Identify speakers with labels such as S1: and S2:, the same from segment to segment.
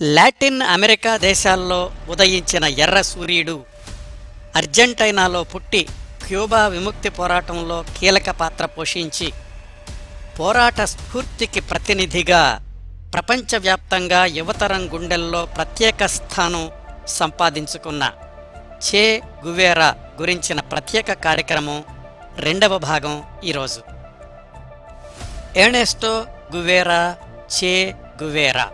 S1: Latin America దేశాల్లో ఉదయించిన ఎర్ర సూర్యుడు అర్జెంటైనాలో పుట్టి క్యూబా విముక్తి పోరాటంలో కీలక పాత్ర పోషించి పోరాట స్ఫూర్తికి ప్రతినిధిగా ప్రపంచవ్యాప్తంగా యువతరం గుండెల్లో ప్రత్యేక స్థానం సంపాదించుకున్న చే గువేరా గురించిన ప్రత్యేక కార్యక్రమం రెండవ భాగం ఈరోజు. ఎర్నెస్టో గువేరా చే గువేరా.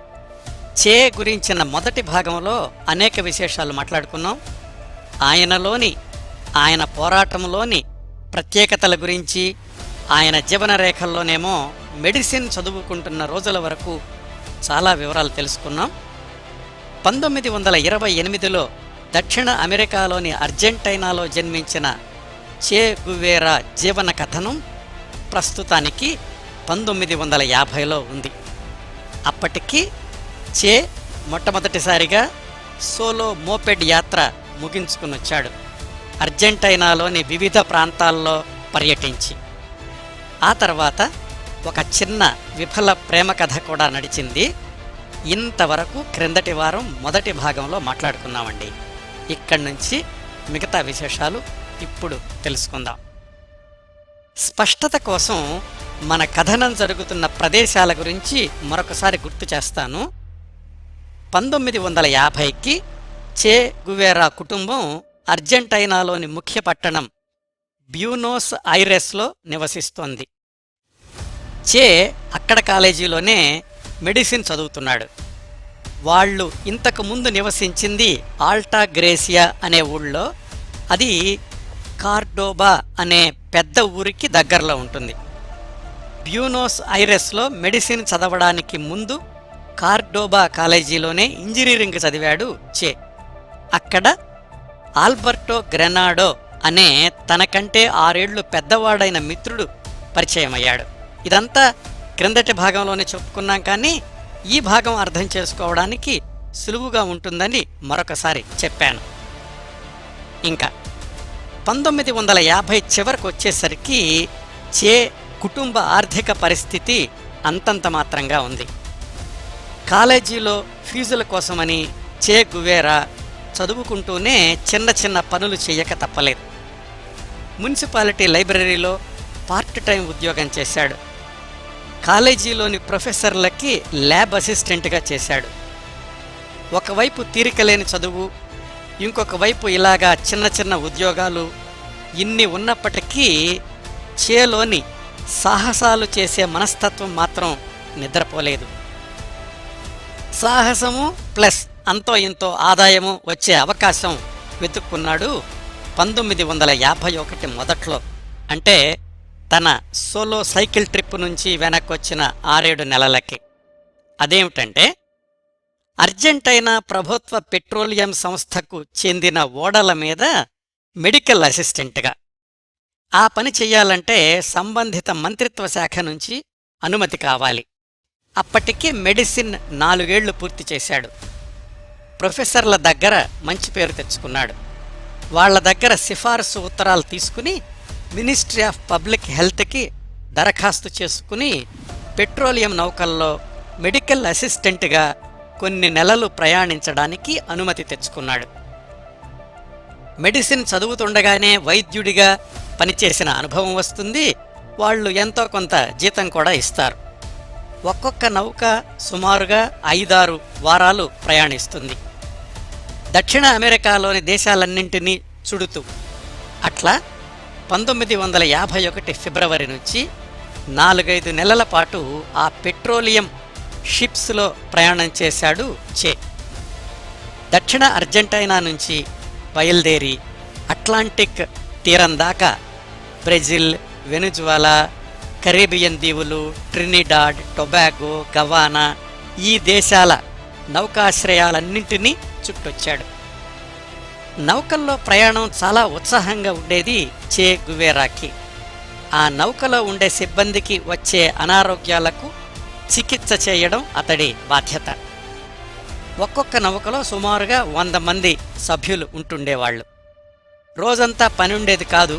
S1: చే గురించిన మొదటి భాగంలో అనేక విశేషాలు మాట్లాడుకున్నాం. ఆయన పోరాటంలోని ప్రత్యేకతల గురించి, ఆయన జీవన రేఖల్లోనేమో మెడిసిన్ చదువుకుంటున్న రోజుల వరకు చాలా వివరాలు తెలుసుకున్నాం. 1928లో దక్షిణ అమెరికాలోని అర్జెంటైనాలో జన్మించిన చే గువేరా జీవన కథనం ప్రస్తుతానికి 1950లో ఉంది. అప్పటికి చే మొట్టమొదటిసారిగా సోలో మోపెడ్ యాత్ర ముగించుకునొచ్చాడు, అర్జెంటైనాలోని వివిధ ప్రాంతాల్లో పర్యటించి. ఆ తర్వాత ఒక చిన్న విఫల ప్రేమ కథ కూడా నడిచింది. ఇంతవరకు క్రిందటి వారం మొదటి భాగంలో మాట్లాడుకున్నామండి. ఇక్కడి నుంచి మిగతా విశేషాలు ఇప్పుడు తెలుసుకుందాం. స్పష్టత కోసం మన కథనం జరుగుతున్న ప్రదేశాల గురించి మరొకసారి గుర్తు చేస్తాను. 1950కి చే గువేరా కుటుంబం అర్జెంటైనాలోని ముఖ్య పట్టణం బ్యూనోస్ ఐరెస్లో నివసిస్తోంది. చే అక్కడ కాలేజీలోనే మెడిసిన్ చదువుతున్నాడు. వాళ్ళు ఇంతకు ముందు నివసించింది ఆల్టా గ్రేసియా అనే ఊళ్ళో. అది కార్డోబా అనే పెద్ద ఊరికి దగ్గరలో ఉంటుంది. బ్యూనోస్ ఐరెస్లో మెడిసిన్ చదవడానికి ముందు కార్డోబా కాలేజీలోనే ఇంజనీరింగ్ చదివాడు చే. అక్కడ ఆల్బర్టో గ్రెనాడో అనే తనకంటే 6 ఏళ్లు పెద్దవాడైన మిత్రుడు పరిచయమయ్యాడు. ఇదంతా క్రిందటి భాగంలోనే చెప్పుకున్నాం, కానీ ఈ భాగం అర్థం చేసుకోవడానికి సులువుగా ఉంటుందని మరొకసారి చెప్పాను. ఇంకా 1950 చివరకు వచ్చేసరికి చే కుటుంబ ఆర్థిక పరిస్థితి అంతంత మాత్రంగా ఉంది. కాలేజీలో ఫీజుల కోసమని చే గువేరా చదువుకుంటూనే చిన్న చిన్న పనులు చేయక తప్పలేదు. మున్సిపాలిటీ లైబ్రరీలో పార్ట్ టైం ఉద్యోగం చేశాడు. కాలేజీలోని ప్రొఫెసర్లకి ల్యాబ్ అసిస్టెంట్గా చేశాడు. ఒకవైపు తీరికలేని చదువు, ఇంకొక వైపు ఇలాగా చిన్న చిన్న ఉద్యోగాలు, ఇన్ని ఉన్నప్పటికీ చేలోని సాహసాలు చేసే మనస్తత్వం మాత్రం నిద్రపోలేదు. సాహసము ప్లస్ అంతో ఇంతో ఆదాయము వచ్చే అవకాశం వెతుక్కున్నాడు 1951 మొదట్లో. అంటే తన సోలో సైకిల్ ట్రిప్ నుంచి వెనక్కొచ్చిన 6-7 నెలలకి. అదేమిటంటే అర్జెంటైనా ప్రభుత్వ పెట్రోలియం సంస్థకు చెందిన ఓడల మీద మెడికల్ అసిస్టెంట్గా. ఆ పని చెయ్యాలంటే సంబంధిత మంత్రిత్వ శాఖ నుంచి అనుమతి కావాలి. అప్పటికి మెడిసిన్ 4 ఏళ్లు పూర్తి చేశాడు. ప్రొఫెసర్ల దగ్గర మంచి పేరు తెచ్చుకున్నాడు. వాళ్ల దగ్గర సిఫారసు ఉత్తరాలు తీసుకుని మినిస్ట్రీ ఆఫ్ పబ్లిక్ హెల్త్కి దరఖాస్తు చేసుకుని పెట్రోలియం నౌకల్లో మెడికల్ అసిస్టెంట్గా కొన్ని నెలలు ప్రయాణించడానికి అనుమతి తెచ్చుకున్నాడు. మెడిసిన్ చదువుతుండగానే వైద్యుడిగా పనిచేసిన అనుభవం వస్తుంది. వాళ్ళు ఎంతో కొంత జీతం కూడా ఇస్తారు. ఒక్కొక్క నౌక సుమారుగా 5-6 వారాలు ప్రయాణిస్తుంది, దక్షిణ అమెరికాలోని దేశాలన్నింటినీ చుడుతూ. అట్లా 1951 ఫిబ్రవరి నుంచి 4-5 నెలల పాటు ఆ పెట్రోలియం షిప్స్లో ప్రయాణం చేశాడు చే. దక్షిణ అర్జెంటైనా నుంచి బయలుదేరి అట్లాంటిక్ తీరం దాకా బ్రెజిల్, వెనుజువాలా, కరేబియన్ దీవులు, ట్రినిడాడ్, టొబాగో, గవానా ఈ దేశాల నౌకాశ్రయాలన్నింటినీ చుట్టొచ్చాడు. నౌకల్లో ప్రయాణం చాలా ఉత్సాహంగా ఉండేది చే గువేరాకి. ఆ నౌకలో ఉండే సిబ్బందికి వచ్చే అనారోగ్యాలకు చికిత్స చేయడం అతడి బాధ్యత. ఒక్కొక్క నౌకలో సుమారుగా 100 మంది సభ్యులు ఉంటుండేవాళ్లు. రోజంతా పని ఉండేది కాదు.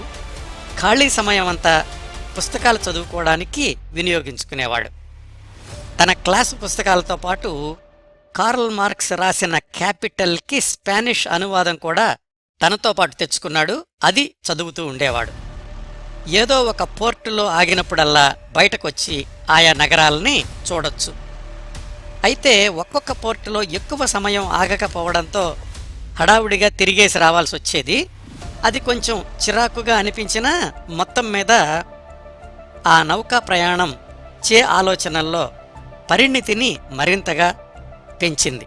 S1: ఖాళీ సమయం అంతా పుస్తకాలు చదువుకోవడానికి వినియోగించుకునేవాడు. తన క్లాసు పుస్తకాలతో పాటు కార్ల్ మార్క్స్ రాసిన క్యాపిటల్కి స్పానిష్ అనువాదం కూడా తనతో పాటు తెచ్చుకున్నాడు. అది చదువుతూ ఉండేవాడు. ఏదో ఒక పోర్టులో ఆగినప్పుడల్లా బయటకొచ్చి ఆయా నగరాల్ని చూడొచ్చు. అయితే ఒక్కొక్క పోర్టులో ఎక్కువ సమయం ఆగకపోవడంతో హడావుడిగా తిరిగేసి రావాల్సొచ్చేది. అది కొంచెం చిరాకుగా అనిపించినా మొత్తం మీద ఆ నౌకా ప్రయాణం చే ఆలోచనల్లో పరిణితిని మరింతగా పెంచింది.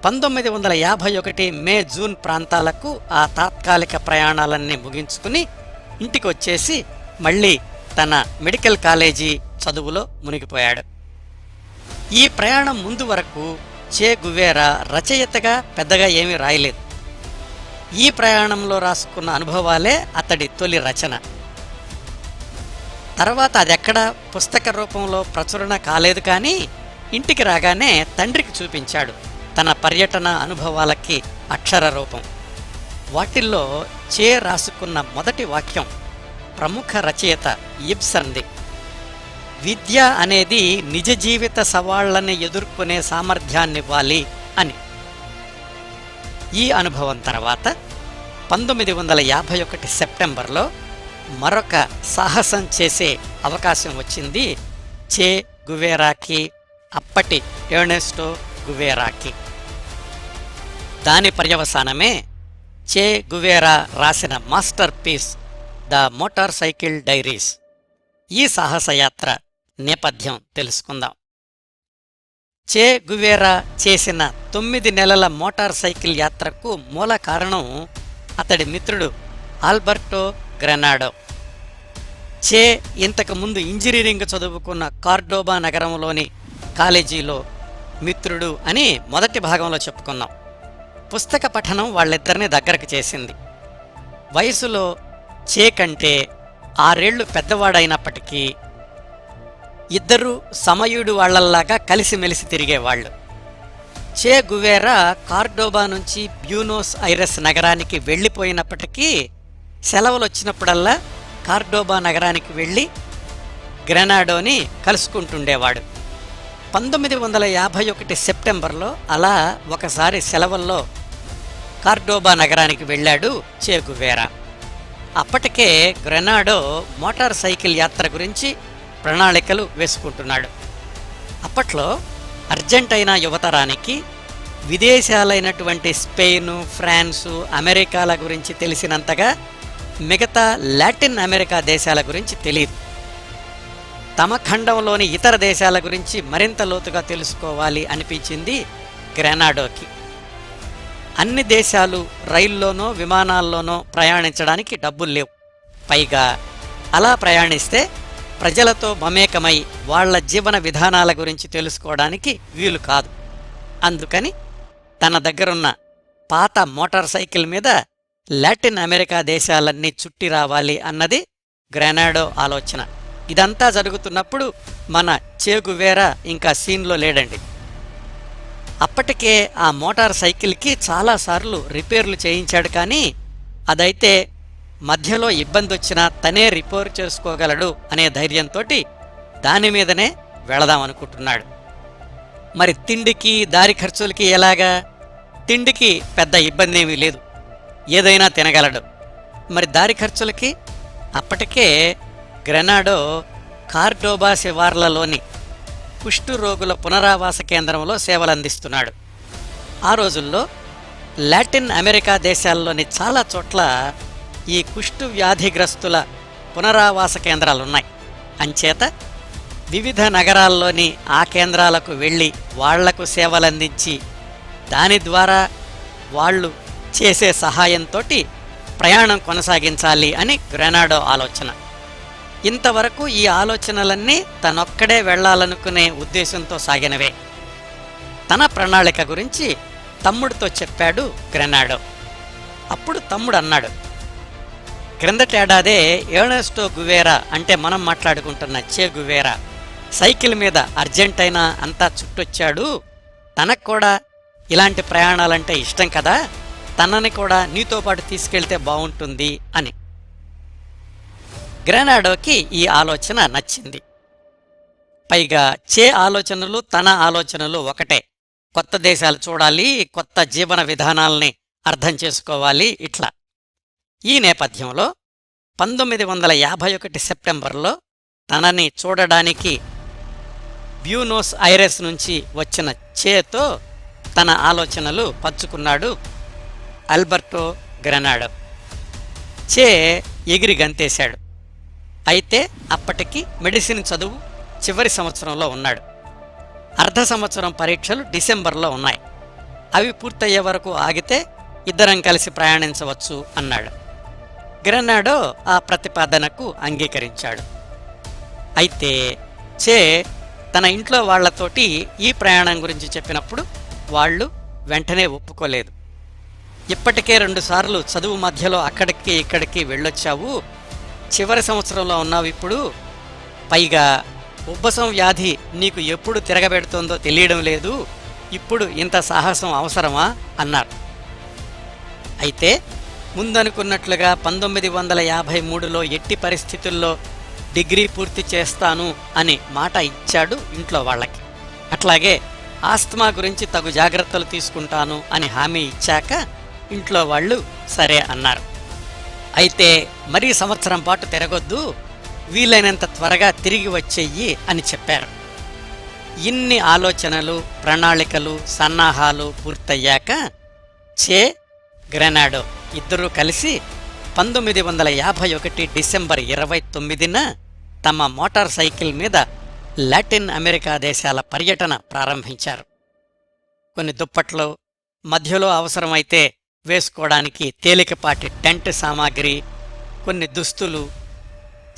S1: 1951 మే జూన్ ప్రాంతాలకు ఆ తాత్కాలిక ప్రయాణాలన్నీ ముగించుకుని ఇంటికొచ్చేసి మళ్ళీ తన మెడికల్ కాలేజీ చదువులో మునిగిపోయాడు. ఈ ప్రయాణం ముందు వరకు చే గువేరా రచయితగా పెద్దగా ఏమీ రాయలేదు. ఈ ప్రయాణంలో రాసుకున్న అనుభవాలే అతడి తొలి రచన. తర్వాత అదెక్కడా పుస్తక రూపంలో ప్రచురణ కాలేదు. కానీ ఇంటికి రాగానే తండ్రికి చూపించాడు తన పర్యటన అనుభవాలకి అక్షర రూపం. వాటిల్లో చే రాసుకున్న మొదటి వాక్యం ప్రముఖ రచయిత ఇబ్సన్ది. విద్య అనేది నిజ జీవిత సవాళ్లని ఎదుర్కొనే సామర్థ్యాన్నివ్వాలి అని. ఈ అనుభవం తర్వాత 1951 సెప్టెంబర్లో మరొక సాహసం చేసే అవకాశం వచ్చింది చే గువేరాకి, అప్పటి ఎర్నెస్టో గువేరాకి. దాని పర్యవసానమే చే గువేరా రాసిన master piece the motor cycle diaries. ఈ సాహసయాత్ర నేపథ్యం తెలుసుకుందాం. చే గువేరా చేసిన 9 నెలల మోటార్ సైకిల్ యాత్రకు మూల కారణం అతడి మిత్రుడు ఆల్బర్టో గ్రెనాడో. చే ఇంతకుముందు ఇంజనీరింగ్ చదువుకున్న కార్డోబా నగరంలోని కాలేజీలో మిత్రుడు అని మొదటి భాగంలో చెప్పుకున్నాం. పుస్తక పఠనం వాళ్ళిద్దరినీ దగ్గరకు చేసింది. వయసులో చే కంటే 6 ఏళ్లు పెద్దవాడైనప్పటికీ ఇద్దరూ సమయుడు వాళ్లల్లాగా కలిసిమెలిసి తిరిగేవాళ్లు. చే గువేరా కార్డోబా నుంచి బ్యూనోస్ ఐరెస్ నగరానికి వెళ్ళిపోయినప్పటికీ సెలవులొచ్చినప్పుడల్లా కార్డోబా నగరానికి వెళ్ళి గ్రెనాడోని కలుసుకుంటుండేవాడు. 1951 సెప్టెంబర్లో అలా ఒకసారి సెలవుల్లో కార్డోబా నగరానికి వెళ్ళాడు చే గువేరా. అప్పటికే గ్రెనాడో మోటార్ సైకిల్ యాత్ర గురించి ప్రణాళికలు వేసుకుంటున్నాడు. అప్పట్లో అర్జెంటైనా యువతరానికి విదేశాలైనటువంటి స్పెయిను, ఫ్రాన్సు, అమెరికాల గురించి తెలిసినంతగా మిగతా లాటిన్ అమెరికా దేశాల గురించి తెలియదు. తమ ఖండంలోని ఇతర దేశాల గురించి మరింత లోతుగా తెలుసుకోవాలి అనిపించింది గ్రెనాడోకి. అన్ని దేశాలు రైల్లోనో విమానాల్లోనో ప్రయాణించడానికి డబ్బులు లేవు. పైగా అలా ప్రయాణిస్తే ప్రజలతో మమేకమై వాళ్ల జీవన విధానాల గురించి తెలుసుకోవడానికి వీలు కాదు. అందుకని తన దగ్గరున్న పాత మోటార్ సైకిల్ మీద లాటిన్ అమెరికా దేశాలన్నీ చుట్టి రావాలి అన్నది గ్రెనాడో ఆలోచన. ఇదంతా జరుగుతున్నప్పుడు మన చే గువేరా ఇంకా సీన్లో లేడండి. అప్పటికే ఆ మోటార్ సైకిల్కి చాలాసార్లు రిపేర్లు చేయించాడు. కానీ అదైతే మధ్యలో ఇబ్బంది వచ్చినా తనే రిపేర్ చేసుకోగలడు అనే ధైర్యంతోటి దానిమీదనే వెళదామనుకుంటున్నాడు. మరి తిండికి దారి ఖర్చులకి ఎలాగా? తిండికి పెద్ద ఇబ్బంది ఏమీ లేదు, ఏదైనా తినగలడు. మరి దారి ఖర్చులకి? అప్పటికే గ్రెనాడో కార్డోబా శివార్లలోని కుష్టు రోగుల పునరావాస కేంద్రంలో సేవలందిస్తున్నాడు. ఆ రోజుల్లో లాటిన్ అమెరికా దేశాల్లోని చాలా చోట్ల ఈ కుష్టు వ్యాధిగ్రస్తుల పునరావాస కేంద్రాలున్నాయి. అంచేత వివిధ నగరాల్లోని ఆ కేంద్రాలకు వెళ్ళి వాళ్లకు సేవలందించి దాని ద్వారా వాళ్ళు చేసే సహాయంతోటి ప్రయాణం కొనసాగించాలి అని గ్రెనాడో ఆలోచన. ఇంతవరకు ఈ ఆలోచనలన్నీ తనొక్కడే వెళ్లాలనుకునే ఉద్దేశంతో సాగినవే. తన ప్రణాళిక గురించి తమ్ముడితో చెప్పాడు గ్రెనాడో. అప్పుడు తమ్ముడు అన్నాడు, క్రిందటేడాదే ఎర్నెస్టో గువేరా అంటే మనం మాట్లాడుకుంటున్న చే గువేరా సైకిల్ మీద అర్జెంటైనా అంతా చుట్టొచ్చాడు. తనకు కూడా ఇలాంటి ప్రయాణాలంటే ఇష్టం కదా, తనని కూడా నీతో పాటు తీసుకెళ్తే బావుంటుంది అని. గ్రెనాడోకి ఈ ఆలోచన నచ్చింది. పైగా చే ఆలోచనలు తన ఆలోచనలు ఒకటే. కొత్త దేశాలు చూడాలి, కొత్త జీవన విధానాల్ని అర్థం చేసుకోవాలి. ఇట్లా ఈ నేపథ్యంలో 1951 సెప్టెంబర్లో తనని చూడడానికి బ్యూనోస్ ఐరెస్ నుంచి వచ్చిన చేతో తన ఆలోచనలు పంచుకున్నాడు ఆల్బర్టో గ్రెనాడో. చే ఎగిరి గంతేశాడు. అయితే అప్పటికి మెడిసిన్ చదువు చివరి సంవత్సరంలో ఉన్నాడు. అర్ధ సంవత్సరం పరీక్షలు డిసెంబర్లో ఉన్నాయి. అవి పూర్తయ్యే వరకు ఆగితే ఇద్దరం కలిసి ప్రయాణించవచ్చు అన్నాడు. గ్రెనాడో ఆ ప్రతిపాదనకు అంగీకరించాడు. అయితే చే తన ఇంట్లో వాళ్లతోటి ఈ ప్రయాణం గురించి చెప్పినప్పుడు వాళ్ళు వెంటనే ఒప్పుకోలేదు. ఇప్పటికే 2 సార్లు చదువు మధ్యలో అక్కడికి ఇక్కడికి వెళ్ళొచ్చావు, చివరి సంవత్సరంలో ఉన్నావు ఇప్పుడు, పైగా ఉబ్బసం వ్యాధి నీకు ఎప్పుడు తిరగబెడుతోందో తెలియడం లేదు, ఇప్పుడు ఇంత సాహసం అవసరమా అన్నారు. అయితే ముందనుకున్నట్లుగా 1953లో ఎట్టి పరిస్థితుల్లో డిగ్రీ పూర్తి చేస్తాను అని మాట ఇచ్చాడు ఇంట్లో వాళ్ళకి. అట్లాగే ఆస్తమా గురించి తగు జాగ్రత్తలు తీసుకుంటాను అని హామీ ఇచ్చాక ఇంట్లో వాళ్ళు సరే అన్నారు. అయితే మరీ సంవత్సరం పాటు తిరగొద్దు, వీలైనంత త్వరగా తిరిగి వచ్చేయి అని చెప్పారు. ఇన్ని ఆలోచనలు, ప్రణాళికలు, సన్నాహాలు పూర్తయ్యాక చే, గ్రెనాడో ఇద్దరూ కలిసి 1951 డిసెంబర్ 29న తమ మోటార్ సైకిల్ మీద లాటిన్ అమెరికా దేశాల పర్యటన ప్రారంభించారు. కొన్ని దుప్పట్లు, మధ్యలో అవసరమైతే వేసుకోవడానికి తేలికపాటి టెంట్ సామాగ్రి, కొన్ని దుస్తులు,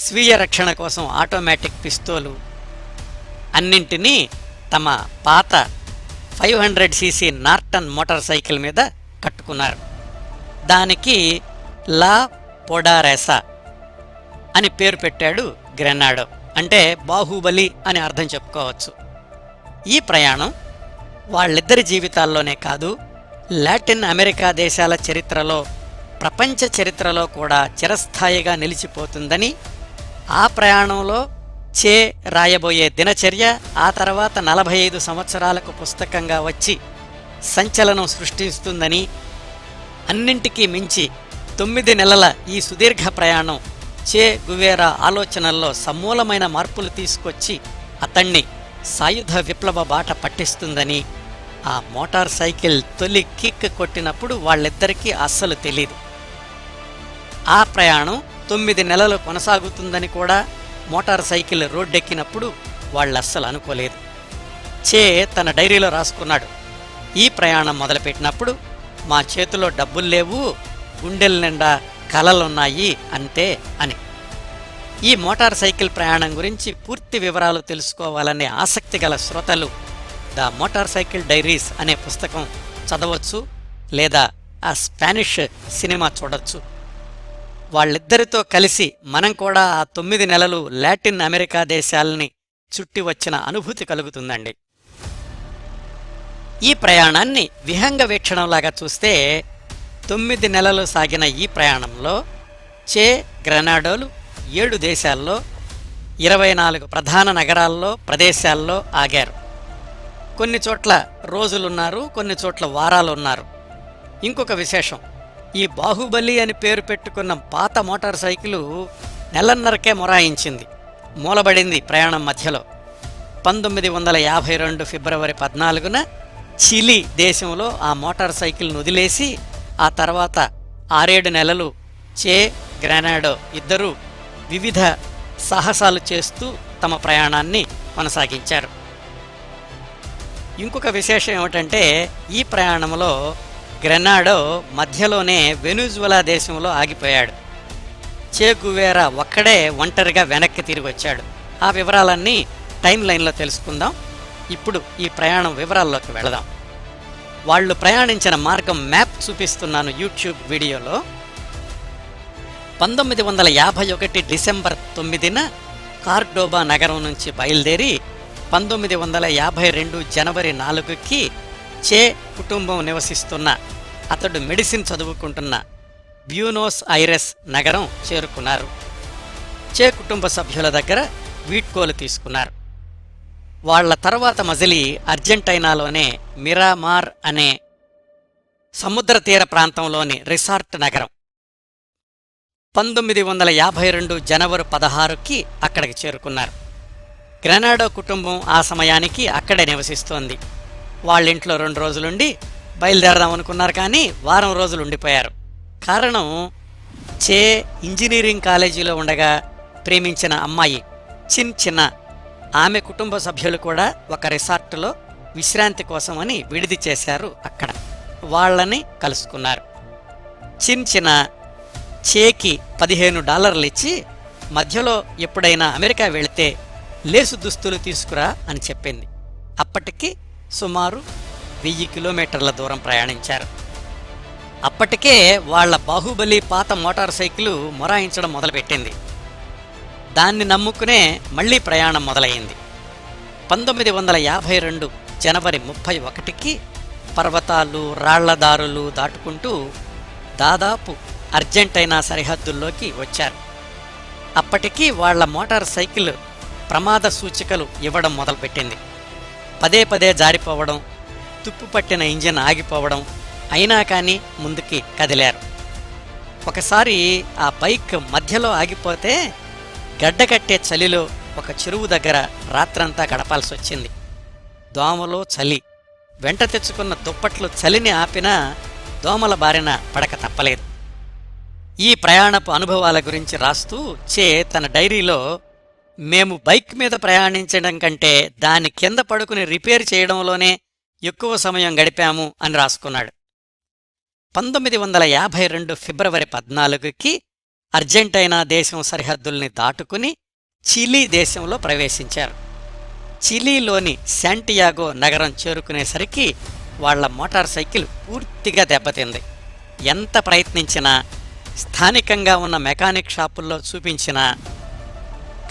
S1: స్వీయ రక్షణ కోసం ఆటోమేటిక్ పిస్తోలు అన్నింటినీ తమ పాత 500cc నార్టన్ మోటార్ సైకిల్ మీద కట్టుకున్నారు. దానికి లా పొడారెసా అని పేరు పెట్టాడు గ్రెనాడో. అంటే బాహుబలి అని అర్థం చెప్పుకోవచ్చు. ఈ ప్రయాణం వాళ్ళిద్దరి జీవితాల్లోనే కాదు, లాటిన్ అమెరికా దేశాల చరిత్రలో, ప్రపంచ చరిత్రలో కూడా చిరస్థాయిగా నిలిచిపోతుందని, ఆ ప్రయాణంలో చే రాయబోయే దినచర్య ఆ తర్వాత 45 సంవత్సరాలకు పుస్తకంగా వచ్చి సంచలనం సృష్టిస్తుందని, అన్నింటికీ మించి 9 నెలల ఈ సుదీర్ఘ ప్రయాణం చే గువేరా ఆలోచనల్లో సమూలమైన మార్పులు తీసుకొచ్చి అతణ్ణి సాయుధ విప్లవ బాట పట్టిస్తుందని ఆ మోటార్ సైకిల్ తొలి కిక్ కొట్టినప్పుడు వాళ్ళిద్దరికీ అస్సలు తెలీదు. ఆ ప్రయాణం 9 నెలలు కొనసాగుతుందని కూడా మోటార్ సైకిల్ రోడ్డెక్కినప్పుడు వాళ్ళస్సలు అనుకోలేదు. చే తన డైరీలో రాసుకున్నాడు, ఈ ప్రయాణం మొదలుపెట్టినప్పుడు మా చేతిలో డబ్బుల్లేవు, గుండెల నిండా కలలున్నాయి అంతే అని. ఈ మోటార్ సైకిల్ ప్రయాణం గురించి పూర్తి వివరాలు తెలుసుకోవాలనే ఆసక్తి గల శ్రోతలు ద మోటార్ సైకిల్ డైరీస్ అనే పుస్తకం చదవచ్చు, లేదా ఆ స్పానిష్ సినిమా చూడొచ్చు. వాళ్ళిద్దరితో కలిసి మనం కూడా ఆ 9 నెలలు లాటిన్ అమెరికా దేశాలని చుట్టి వచ్చిన అనుభూతి కలుగుతుందండి. ఈ ప్రయాణాన్ని విహంగ వీక్షణంలాగా చూస్తే 9 నెలలు సాగిన ఈ ప్రయాణంలో చే, గ్రెనాడోలు 7 దేశాల్లో 24 ప్రధాన నగరాల్లో, ప్రదేశాల్లో ఆగారు. కొన్ని చోట్ల రోజులున్నారు, కొన్ని చోట్ల వారాలున్నారు. ఇంకొక విశేషం, ఈ బాహుబలి అని పేరు పెట్టుకున్న పాత మోటార్ సైకిలు నెలన్నరకే మొరాయించింది, మూలబడింది ప్రయాణం మధ్యలో. 1952 ఫిబ్రవరి 14న చిలీ దేశంలో ఆ మోటార్ సైకిల్ను వదిలేసి ఆ తర్వాత 6-7 నెలలు చే, గ్రెనాడో ఇద్దరూ వివిధ సాహసాలు చేస్తూ తమ ప్రయాణాన్ని కొనసాగించారు. ఇంకొక విశేషం ఏమిటంటే, ఈ ప్రయాణంలో గ్రెనాడో మధ్యలోనే వెనుజులా దేశంలో ఆగిపోయాడు. చే గువేరా ఒక్కడే ఒంటరిగా వెనక్కి తిరిగి వచ్చాడు. ఆ వివరాలన్నీ టైం లైన్లో తెలుసుకుందాం. ఇప్పుడు ఈ ప్రయాణం వివరాల్లోకి వెళదాం. వాళ్ళు ప్రయాణించిన మార్గం మ్యాప్ చూపిస్తున్నాను యూట్యూబ్ వీడియోలో. 1951 డిసెంబర్ 9న కార్డోబా నగరం నుంచి బయలుదేరి 1952 జనవరి 4కి చే కుటుంబం నివసిస్తున్న, అతడు మెడిసిన్ చదువుకుంటున్న బ్యూనోస్ ఐరెస్ నగరం చేరుకున్నారు. చే కుటుంబ సభ్యుల దగ్గర వీడ్కోలు తీసుకున్నారు. వాళ్ళ తర్వాత మజిలీ అర్జెంటైనాలోనే మిరామార్ అనే సముద్ర తీర ప్రాంతంలోని రిసార్ట్ నగరం. 1952 జనవరి 16కి అక్కడికి చేరుకున్నారు. గ్రెనాడో కుటుంబం ఆ సమయానికి అక్కడే నివసిస్తోంది. వాళ్ళింట్లో 2 రోజులుండి బయలుదేరదామనుకున్నారు, కానీ వారం రోజులు ఉండిపోయారు. కారణం, చే ఇంజనీరింగ్ కాలేజీలో ఉండగా ప్రేమించిన అమ్మాయి చిన్ చిన్న, ఆమె కుటుంబ సభ్యులు కూడా ఒక రిసార్టులో విశ్రాంతి కోసమని విడిది చేశారు. అక్కడ వాళ్ళని కలుసుకున్నారు. చిన్ చిన్న చేకి $15 ఇచ్చి, మధ్యలో ఎప్పుడైనా అమెరికా వెళితే లేసు దుస్తులు తీసుకురా అని చెప్పింది. అప్పటికి సుమారు 1000 కిలోమీటర్ల దూరం ప్రయాణించారు. అప్పటికే వాళ్ల బాహుబలి పాత మోటార్ సైకిలు మొరాయించడం మొదలుపెట్టింది. దాన్ని నమ్ముకునే మళ్లీ ప్రయాణం మొదలైంది. 1952 జనవరి 31కి పర్వతాలు, రాళ్లదారులు దాటుకుంటూ దాదాపు అర్జెంటైనా సరిహద్దుల్లోకి వచ్చారు. అప్పటికి వాళ్ల మోటార్ సైకిల్ ప్రమాద సూచికలు ఇవ్వడం మొదలుపెట్టింది. పదే పదే జారిపోవడం, తుప్పుపట్టిన ఇంజిన్ ఆగిపోవడం, అయినా కానీ ముందుకి కదిలారు. ఒకసారి ఆ బైక్ మధ్యలో ఆగిపోతే గడ్డకట్టే చలిలో ఒక చెరువు దగ్గర రాత్రంతా గడపాల్సొచ్చింది. దోమలో చలి, వెంట తెచ్చుకున్న దుప్పట్లు చలిని ఆపినా దోమల బారిన పడక తప్పలేదు. ఈ ప్రయాణపు అనుభవాల గురించి రాస్తూ చే తన డైరీలో, మేము బైక్ మీద ప్రయాణించడం కంటే దాని కింద పడుకుని రిపేర్ చేయడంలోనే ఎక్కువ సమయం గడిపాము అని రాసుకున్నాడు. 1952 ఫిబ్రవరి 14కి అర్జెంటైనా దేశం సరిహద్దుల్ని దాటుకుని చిలీ దేశంలో ప్రవేశించారు. చిలీలోని శాంటియాగో నగరం చేరుకునేసరికి వాళ్ల మోటార్ సైకిల్ పూర్తిగా దెబ్బతింది. ఎంత ప్రయత్నించినా, స్థానికంగా ఉన్న మెకానిక్ షాపుల్లో చూపించినా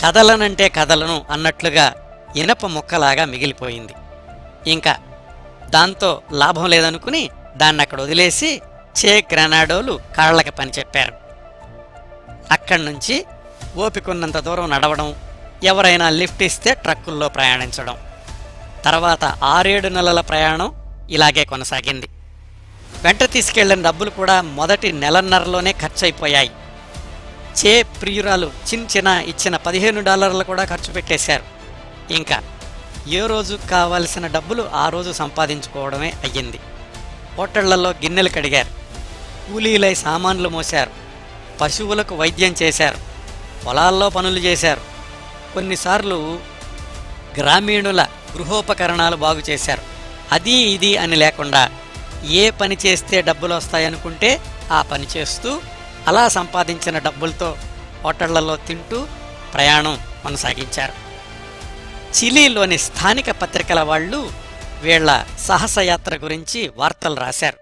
S1: కదలనంటే కదలను అన్నట్లుగా ఇనప ముక్కలాగా మిగిలిపోయింది. ఇంకా దాంతో లాభం లేదనుకుని దాన్నక్కడ వదిలేసి చే గ్రెనాడోలు కాళ్లకి పని చెప్పారు. అక్కడ్నుంచి ఓపికొన్నంత దూరం నడవడం, ఎవరైనా లిఫ్ట్ ఇస్తే ట్రక్కుల్లో ప్రయాణించడం. తర్వాత 6-7 నెలల ప్రయాణం ఇలాగే కొనసాగింది. వెంట తీసుకెళ్లిన డబ్బులు కూడా మొదటి నెలన్నరలోనే ఖర్చయిపోయాయి. చే ప్రియురాలు చిన్ చిన్న ఇచ్చిన $15 కూడా ఖర్చు పెట్టేశారు. ఇంకా ఏ రోజు కావలసిన డబ్బులు ఆ రోజు సంపాదించుకోవడమే అయ్యింది. హోటళ్లలో గిన్నెలు కడిగారు, కూలీలై సామాన్లు మోశారు, పశువులకు వైద్యం చేశారు, పొలాల్లో పనులు చేశారు. కొన్నిసార్లు గ్రామీణుల గృహోపకరణాలు బాగు చేశారు. అది ఇది అని లేకుండా ఏ పని చేస్తే డబ్బులు వస్తాయనుకుంటే ఆ పని చేస్తూ, అలా సంపాదించిన డబ్బులతో హోటళ్లలో తింటూ ప్రయాణం కొనసాగించారు. చిలీలోని స్థానిక పత్రికల వాళ్ళు వీళ్ల సాహసయాత్ర గురించి వార్తలు రాశారు.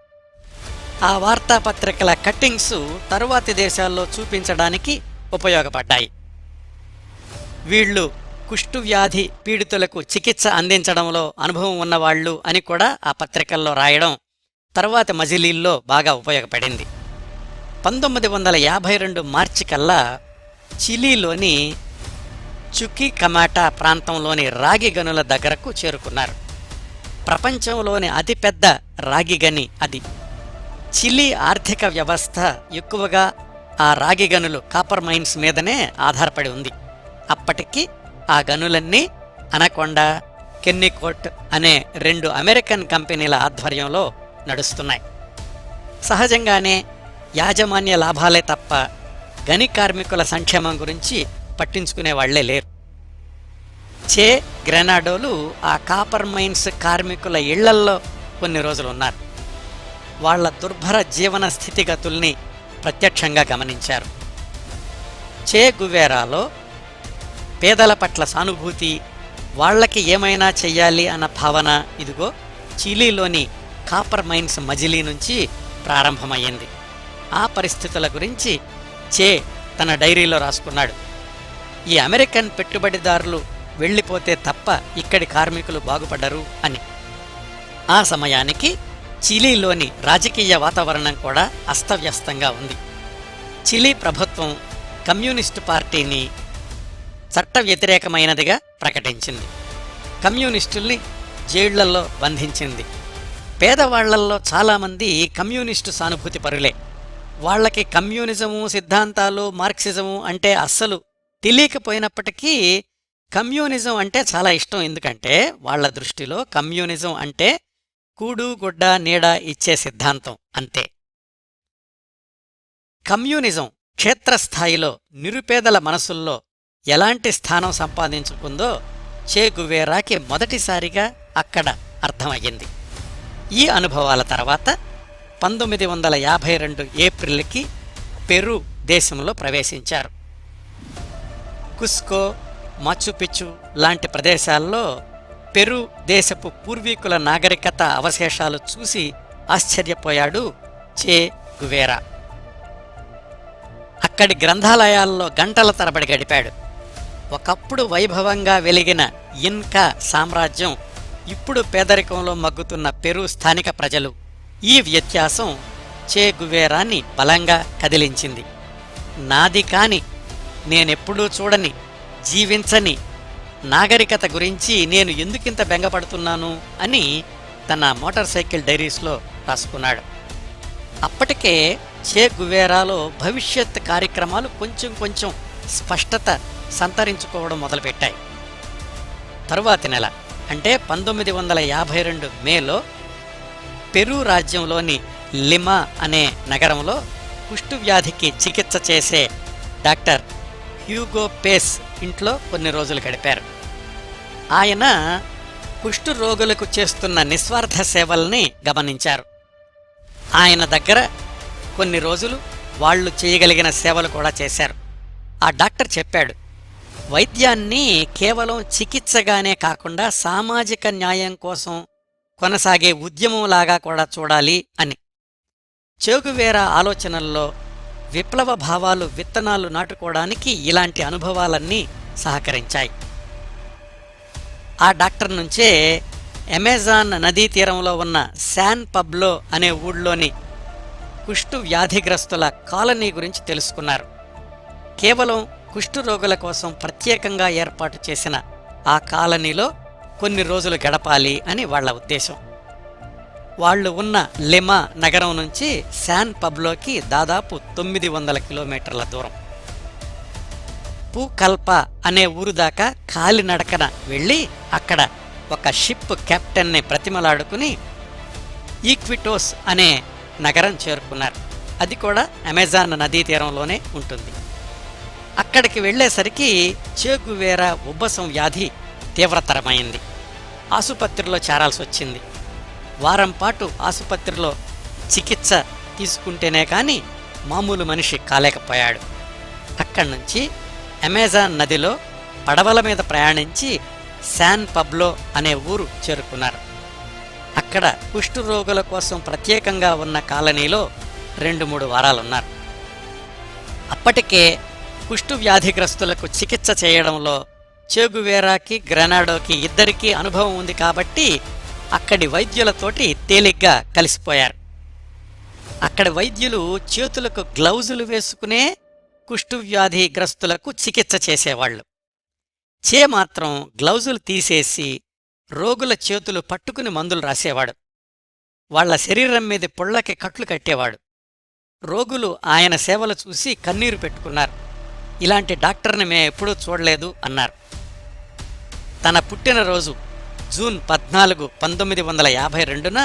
S1: ఆ వార్తాపత్రికల కట్టింగ్స్ తరువాతి దేశాల్లో చూపించడానికి ఉపయోగపడ్డాయి. వీళ్లు కుష్ఠువ్యాధి పీడితులకు చికిత్స అందించడంలో అనుభవం ఉన్నవాళ్లు అని కూడా ఆ పత్రికల్లో రాయడం తరువాతి మజిలీల్లో బాగా ఉపయోగపడింది. 1952 మార్చి కల్లా చిలీలోని చుకికమాటా ప్రాంతంలోని రాగి గనుల దగ్గరకు చేరుకున్నారు. ప్రపంచంలోని అతిపెద్ద రాగి గని అది. చిలీ ఆర్థిక వ్యవస్థ ఎక్కువగా ఆ రాగి గనులు, కాపర్ మైన్స్ మీదనే ఆధారపడి ఉంది. అప్పటికి ఆ గనులన్నీ అనకొండా, కెన్నికోట్ అనే 2 అమెరికన్ కంపెనీల ఆధ్వర్యంలో నడుస్తున్నాయి. సహజంగానే యాజమాన్య లాభాలే తప్ప గని కార్మికుల సంక్షేమం గురించి పట్టించుకునేవాళ్లే లేరు. చే గ్రెనాడోలు ఆ కాపర్ మైన్స్ కార్మికుల ఇళ్లల్లో కొన్ని రోజులున్నారు. వాళ్ల దుర్భర జీవన స్థితిగతుల్ని ప్రత్యక్షంగా గమనించారు. చే గువేరాలో పేదల పట్ల సానుభూతి, వాళ్లకి ఏమైనా చెయ్యాలి అన్న భావన ఇదిగో చిలీలోని కాపర్ మైన్స్ మజిలీ నుంచి ప్రారంభమయ్యింది. ఆ పరిస్థితుల గురించి చే తన డైరీలో రాసుకున్నాడు. ఈ అమెరికన్ పెట్టుబడిదారులు వెళ్ళిపోతే తప్ప ఇక్కడి కార్మికులు బాగుపడ్డరు అని. ఆ సమయానికి చిలీలోని రాజకీయ వాతావరణం కూడా అస్తవ్యస్తంగా ఉంది. చిలీ ప్రభుత్వం కమ్యూనిస్టు పార్టీని చట్ట వ్యతిరేకమైనదిగా ప్రకటించింది. కమ్యూనిస్టుల్ని జైళ్లల్లో బంధించింది. పేదవాళ్లల్లో చాలామంది కమ్యూనిస్టు సానుభూతి పరులే. వాళ్లకి కమ్యూనిజము సిద్ధాంతాలు, మార్క్సిజము అంటే అస్సలు తెలియకపోయినప్పటికీ కమ్యూనిజం అంటే చాలా ఇష్టం. ఎందుకంటే వాళ్ల దృష్టిలో కమ్యూనిజం అంటే కూడు గుడ్డ నీడ ఇచ్చే సిద్ధాంతం అంతే. కమ్యూనిజం క్షేత్రస్థాయిలో నిరుపేదల మనసుల్లో ఎలాంటి స్థానం సంపాదించుకుందో చే గువేరాకి మొదటిసారిగా అక్కడ అర్థమయ్యింది. ఈ అనుభవాల తర్వాత 1952 ఏప్రిల్కి పెరు దేశంలో ప్రవేశించారు. కుస్కో, మాచుపిచ్చు లాంటి ప్రదేశాల్లో పెరు దేశపు పూర్వీకుల నాగరికత అవశేషాలు చూసి ఆశ్చర్యపోయాడు చే గువేరా. అక్కడి గ్రంథాలయాల్లో గంటల తరబడి గడిపాడు. ఒకప్పుడు వైభవంగా వెలిగిన ఇన్కా సామ్రాజ్యం, ఇప్పుడు పేదరికంలో మగ్గుతున్న పెరు స్థానిక ప్రజలు, ఈ వ్యత్యాసం చే గువేరాని బలంగా కదిలించింది. నాది కాని, నేనెప్పుడూ చూడని, జీవించని నాగరికత గురించి నేను ఎందుకింత బెంగపడుతున్నాను అని తన మోటార్ సైకిల్ డైరీస్లో రాసుకున్నాడు. అప్పటికే చే గువేరాలో భవిష్యత్ కార్యక్రమాలు కొంచెం కొంచెం స్పష్టత సంతరించుకోవడం మొదలుపెట్టాయి. తరువాతి నెల అంటే 1952 మేలో పెరు రాజ్యంలోని లిమా అనే నగరంలో కుష్ఠువ్యాధికి చికిత్స చేసే డాక్టర్ హ్యూగో పేస్ ఇంట్లో కొన్ని రోజులు గడిపారు. ఆయన కుష్ఠు రోగులకు చేస్తున్న నిస్వార్థ సేవల్ని గమనించారు. ఆయన దగ్గర కొన్ని రోజులు వాళ్లు చేయగలిగిన సేవలు కూడా చేశారు. ఆ డాక్టర్ చెప్పాడు, వైద్యాన్ని కేవలం చికిత్సగానే కాకుండా సామాజిక న్యాయం కోసం కొనసాగే ఉద్యమంలాగా కూడా చూడాలి అని. చేగువేరా ఆలోచనల్లో విప్లవ భావాలు విత్తనాలు నాటుకోవడానికి ఇలాంటి అనుభవాలన్నీ సహకరించాయి. ఆ డాక్టర్ నుంచే అమెజాన్ నదీ తీరంలో ఉన్న శాన్ పబ్లో అనే ఊళ్ళోని కుష్టు వ్యాధిగ్రస్తుల కాలనీ గురించి తెలుసుకున్నారు. కేవలం కుష్ఠురోగుల కోసం ప్రత్యేకంగా ఏర్పాటు చేసిన ఆ కాలనీలో కొన్ని రోజులు గడపాలి అని వాళ్ల ఉద్దేశం. వాళ్లు ఉన్న లిమా నగరం నుంచి శాన్ పబ్లోకి దాదాపు 900 కిలోమీటర్ల దూరం. పూకల్ప అనే ఊరు దాకా కాలినడకన వెళ్ళి అక్కడ ఒక షిప్ కెప్టెన్ని ప్రతిమలాడుకుని ఈక్విటోస్ అనే నగరం చేరుకున్నారు. అది కూడా అమెజాన్ నదీ తీరంలోనే ఉంటుంది. అక్కడికి వెళ్లేసరికి చేగువేరా ఉబ్బసం వ్యాధి తీవ్రతరమైంది. ఆసుపత్రిలో చేరాల్సి వచ్చింది. వారం పాటు ఆసుపత్రిలో చికిత్స తీసుకుంటేనే కాని మామూలు మనిషి కాలేకపోయాడు. అక్కడ్నుంచి అమెజాన్ నదిలో పడవల మీద ప్రయాణించి శాన్ పబ్లో అనే ఊరు చేరుకున్నారు. అక్కడ కుష్ఠురోగుల కోసం ప్రత్యేకంగా ఉన్న కాలనీలో 2-3 వారాలున్నారు. అప్పటికే కుష్ఠు వ్యాధిగ్రస్తులకు చికిత్స చేయడంలో చేగువేరాకి గ్రెనాడోకి ఇద్దరికీ అనుభవం ఉంది కాబట్టి అక్కడి వైద్యులతోటి తేలిగ్గా కలిసిపోయారు. అక్కడి వైద్యులు చేతులకు గ్లౌజులు వేసుకునే కుష్ఠువ్యాధిగ్రస్తులకు చికిత్స చేసేవాళ్లు. చే మాత్రం గ్లౌజులు తీసేసి రోగుల చేతులు పట్టుకుని మందులు రాసేవాడు. వాళ్ల శరీరం మీద పొళ్లకి కట్లు కట్టేవాడు. రోగులు ఆయన సేవలు చూసి కన్నీరు పెట్టుకున్నారు. ఇలాంటి డాక్టర్ని మేమెప్పుడూ చూడలేదు అన్నారు. తన పుట్టినరోజు జూన్ 14, 1952న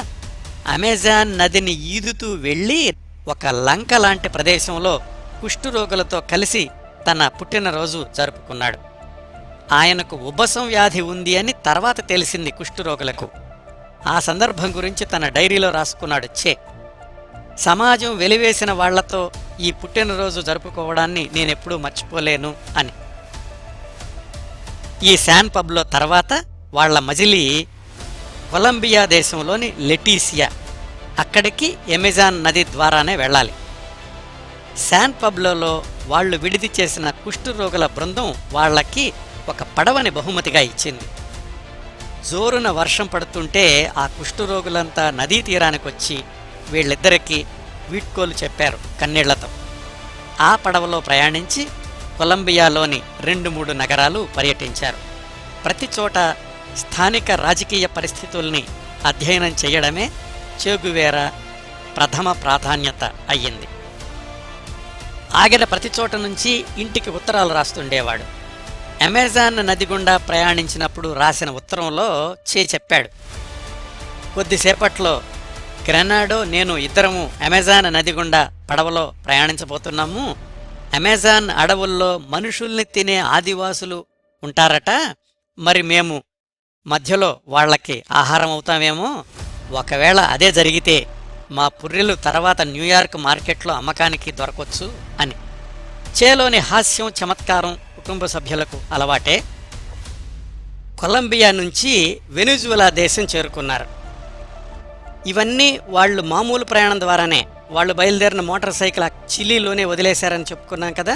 S1: అమెజాన్ నదిని ఈదుతూ వెళ్లి ఒక లంక లాంటి ప్రదేశంలో కుష్ఠురోగులతో కలిసి తన పుట్టినరోజు జరుపుకున్నాడు. ఆయనకు ఉబ్బసం వ్యాధి ఉంది అని తర్వాత తెలిసింది కుష్ఠురోగులకు. ఆ సందర్భం గురించి తన డైరీలో రాసుకున్నాడు చే. సమాజం వెలివేసిన వాళ్లతో ఈ పుట్టినరోజు జరుపుకోవడాన్ని నేనెప్పుడూ మర్చిపోలేను అని. ఈ శాన్ పబ్లో తర్వాత వాళ్ల మజిలీ కొలంబియా దేశంలోని లెటీసియా. అక్కడికి అమెజాన్ నది ద్వారానే వెళ్ళాలి. శాన్ పబ్లోలో వాళ్లు విడిది చేసిన కుష్ఠురోగుల బృందం వాళ్లకి ఒక పడవని బహుమతిగా ఇచ్చింది. జోరున వర్షం పడుతుంటే ఆ కుష్ఠురోగులంతా నదీ తీరానికొచ్చి వీళ్ళిద్దరికీ వీడ్కోలు చెప్పారు కన్నీళ్లతో. ఆ పడవలో ప్రయాణించి కొలంబియాలోని 2-3 నగరాలు పర్యటించారు. ప్రతిచోట స్థానిక రాజకీయ పరిస్థితుల్ని అధ్యయనం చేయడమే చే గువేరా ప్రథమ ప్రాధాన్యత అయ్యింది. ఆగిన ప్రతి చోట నుంచి ఇంటికి ఉత్తరాలు రాస్తుండేవాడు. అమెజాన్ నది గుండా ప్రయాణించినప్పుడు రాసిన ఉత్తరంలో చెప్పాడు, కొద్దిసేపట్లో గ్రెనాడో నేను ఇద్దరము అమెజాన్ నది గుండా పడవలో ప్రయాణించబోతున్నాము. అమెజాన్ అడవుల్లో మనుషుల్ని తినే ఆదివాసులు ఉంటారట. మరి మేము మధ్యలో వాళ్లకి ఆహారం అవుతామేమో. ఒకవేళ అదే జరిగితే మా పుర్రెలు తర్వాత న్యూయార్క్ మార్కెట్లో అమ్మకానికి దొరకొచ్చు అని. చేలోని హాస్యం చమత్కారం కుటుంబ సభ్యులకు అలవాటే. కొలంబియా నుంచి వెనిజువెలా దేశం చేరుకున్నారు. ఇవన్నీ వాళ్ళు మామూలు ప్రయాణం ద్వారానే. వాళ్ళు బయలుదేరిన మోటార్ సైకిల్ చిలీలోనే వదిలేశారని చెప్పుకున్నాం కదా.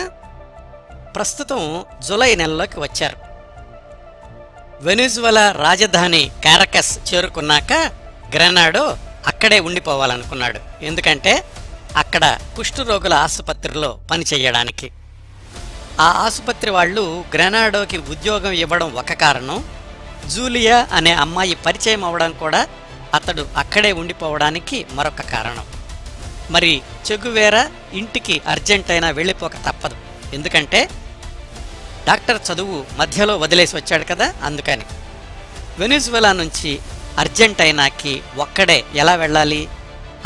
S1: ప్రస్తుతం జులై నెలలోకి వచ్చారు. వెనిజువెలా రాజధాని కారకస్ చేరుకున్నాక గ్రెనాడో అక్కడే ఉండిపోవాలనుకున్నాడు. ఎందుకంటే అక్కడ కుష్ఠరోగుల ఆసుపత్రిలో పనిచేయడానికి. ఆ ఆసుపత్రి వాళ్ళు గ్రెనాడోకి ఉద్యోగం ఇవ్వడం ఒక కారణం, జూలియా అనే అమ్మాయి పరిచయం అవడం కూడా అతడు అక్కడే ఉండిపోవడానికి మరొక కారణం. మరి చే గువేరా ఇంటికి అర్జెంటైనా వెళ్ళిపోక తప్పదు. ఎందుకంటే డాక్టర్ చదువు మధ్యలో వదిలేసి వచ్చాడు కదా, అందుకని. వెనిజువెలా నుంచి అర్జెంటైనాకి ఒక్కడే ఎలా వెళ్ళాలి?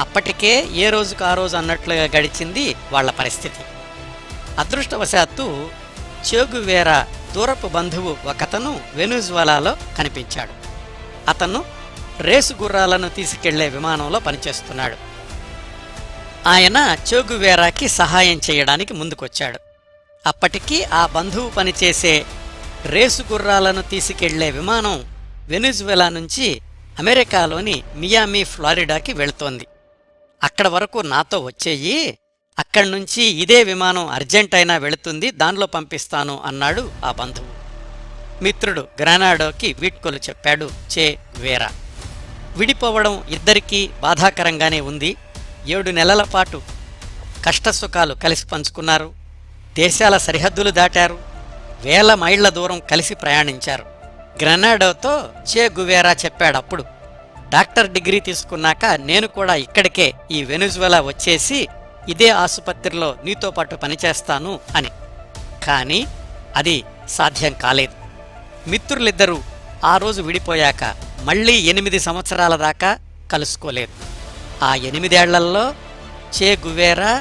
S1: అప్పటికే ఏ రోజుకు ఆ రోజు అన్నట్లుగా గడిచింది వాళ్ల పరిస్థితి. అదృష్టవశాత్తు చే గువేరా దూరపు బంధువు ఒకతను వెనిజువెలాలో కనిపించాడు. అతను రేసు గుర్రాలను తీసుకెళ్లే విమానంలో పనిచేస్తున్నాడు. ఆయన చే గువేరాకి సహాయం చేయడానికి ముందుకొచ్చాడు. అప్పటికి ఆ బంధువు పనిచేసే రేసు గుర్రాలను తీసుకెళ్లే విమానం వెనిజువెలా నుంచి అమెరికాలోని మియామి, ఫ్లారిడాకి వెళుతోంది. అక్కడ వరకు నాతో వచ్చేయి, అక్కడ్నుంచి ఇదే విమానం అర్జెంటైనా వెళుతుంది, దానిలో పంపిస్తాను అన్నాడు ఆ బంధువు. మిత్రుడు గ్రెనాడోకి వీడ్కోలు చెప్పాడు చే గువేరా. విడిపోవడం ఇద్దరికీ బాధాకరంగానే ఉంది. 7 నెలల పాటు కష్టసుఖాలు కలిసి పంచుకున్నారు. దేశాల సరిహద్దులు దాటారు. వేల మైళ్ల దూరం కలిసి ప్రయాణించారు. గ్రెనాడోతో చే గువేరా చెప్పాడప్పుడు, డాక్టర్ డిగ్రీ తీసుకున్నాక నేను కూడా ఇక్కడికే ఈ వెనిజువెలా వచ్చేసి ఇదే ఆసుపత్రిలో నీతో పాటు పనిచేస్తాను అని. కానీ అది సాధ్యం కాలేదు. మిత్రులిద్దరూ ఆ రోజు విడిపోయాక మళ్లీ 8 సంవత్సరాల దాకా కలుసుకోలేదు. ఆ 8 ఏళ్లల్లో చే గువేరా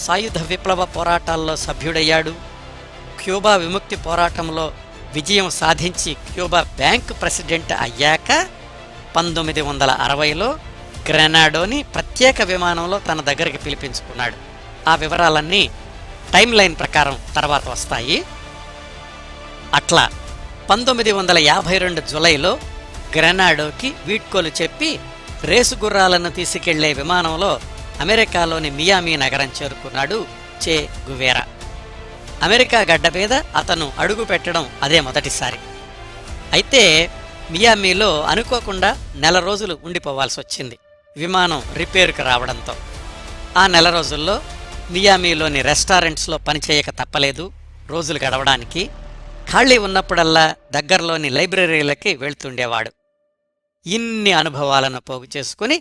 S1: సాయుధ విప్లవ పోరాటాల్లో సభ్యుడయ్యాడు. క్యూబా విముక్తి పోరాటంలో విజయం సాధించి క్యూబా బ్యాంక్ ప్రెసిడెంట్ అయ్యాక 1960లో గ్రెనాడోని ప్రత్యేక విమానంలో తన దగ్గరికి పిలిపించుకున్నాడు. ఆ వివరాలన్నీ టైం లైన్ ప్రకారం తర్వాత వస్తాయి. అట్లా 1952 జులైలో గ్రెనాడోకి వీడ్కోలు చెప్పి రేసు గుర్రాలను తీసుకెళ్లే విమానంలో అమెరికాలోని మియామి నగరం చేరుకున్నాడు చే గువేరా. అమెరికా గడ్డ మీద అతను అడుగు పెట్టడం అదే మొదటిసారి. అయితే మియామిలో అనుకోకుండా నెల రోజులు ఉండిపోవాల్సి వచ్చింది, విమానం రిపేరుకు రావడంతో. ఆ నెల రోజుల్లో మియామిలోని రెస్టారెంట్స్లో పనిచేయక తప్పలేదు రోజులు గడవడానికి. ఖాళీ ఉన్నప్పుడల్లా దగ్గరలోని లైబ్రరీలకి వెళ్తుండేవాడు. ఇన్ని అనుభవాలను పోగు చేసుకుని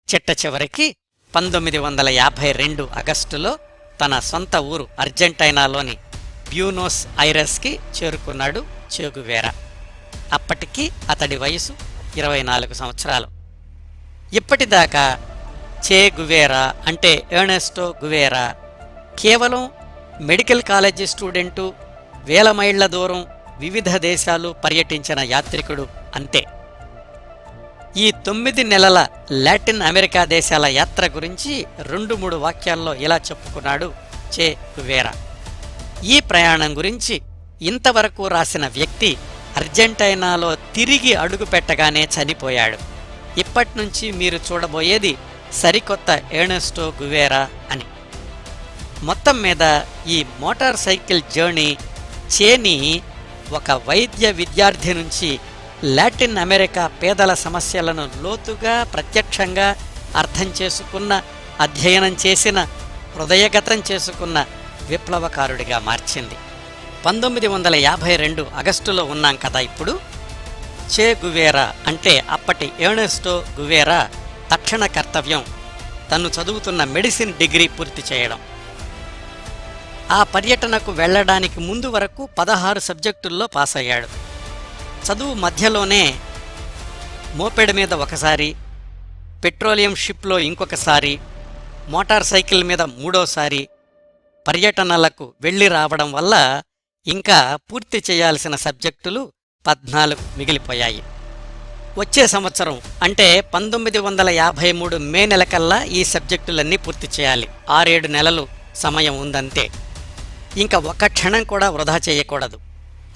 S1: చిట్ట చివరికి 1952 ఆగస్టులో తన సొంత ఊరు అర్జెంటైనాలోని బ్యూనోస్ ఐరెస్కి చేరుకున్నాడు చే గువేరా. అప్పటికి అతడి వయసు 24 సంవత్సరాలు. ఇప్పటిదాకా చే గువేరా అంటే ఎర్నెస్టో గువేరా కేవలం మెడికల్ కాలేజీ స్టూడెంటు, వేల మైళ్ల దూరం వివిధ దేశాలు పర్యటించిన యాత్రికుడు అంతే. ఈ 9 నెలల లాటిన్ అమెరికా దేశాల యాత్ర గురించి 2-3 వాక్యాల్లో ఇలా చెప్పుకున్నాడు చే గువేరా. ఈ ప్రయాణం గురించి ఇంతవరకు రాసిన వ్యక్తి అర్జెంటైనాలో తిరిగి అడుగుపెట్టగానే చనిపోయాడు. ఇప్పట్నుంచి మీరు చూడబోయేది సరికొత్త ఎర్నెస్టో గువేరా అని. మొత్తం మీద ఈ మోటార్ సైకిల్ జర్నీ చేని ఒక వైద్య విద్యార్థి నుంచి లాటిన్ అమెరికా పేదల సమస్యలను లోతుగా ప్రత్యక్షంగా అర్థం చేసుకున్న, అధ్యయనం చేసిన, హృదయగతం చేసుకున్న విప్లవకారుడిగా మార్చింది. 1952 ఆగస్టులో ఉన్నాం కదా ఇప్పుడు. చే గువేరా అంటే అప్పటి ఎర్నెస్టో గువేరా తక్షణ కర్తవ్యం తను చదువుతున్న మెడిసిన్ డిగ్రీ పూర్తి చేయడం. ఆ పర్యటనకు వెళ్లడానికి ముందు వరకు 16 సబ్జెక్టుల్లో పాస్ అయ్యాడు. చదువు మధ్యలోనే మోపెడ్ మీద ఒకసారి, పెట్రోలియం షిప్లో ఇంకొకసారి, మోటార్ సైకిల్ మీద మూడోసారి పర్యటనలకు వెళ్లి రావడం వల్ల ఇంకా పూర్తి చేయాల్సిన సబ్జెక్టులు 14 మిగిలిపోయాయి. వచ్చే సంవత్సరం అంటే 1953 మే నెలకల్లా ఈ సబ్జెక్టులన్నీ పూర్తి చేయాలి. 6-7 నెలలు సమయం ఉందంతే. ఇంకా ఒక్క క్షణం కూడా వృధా చేయకూడదు.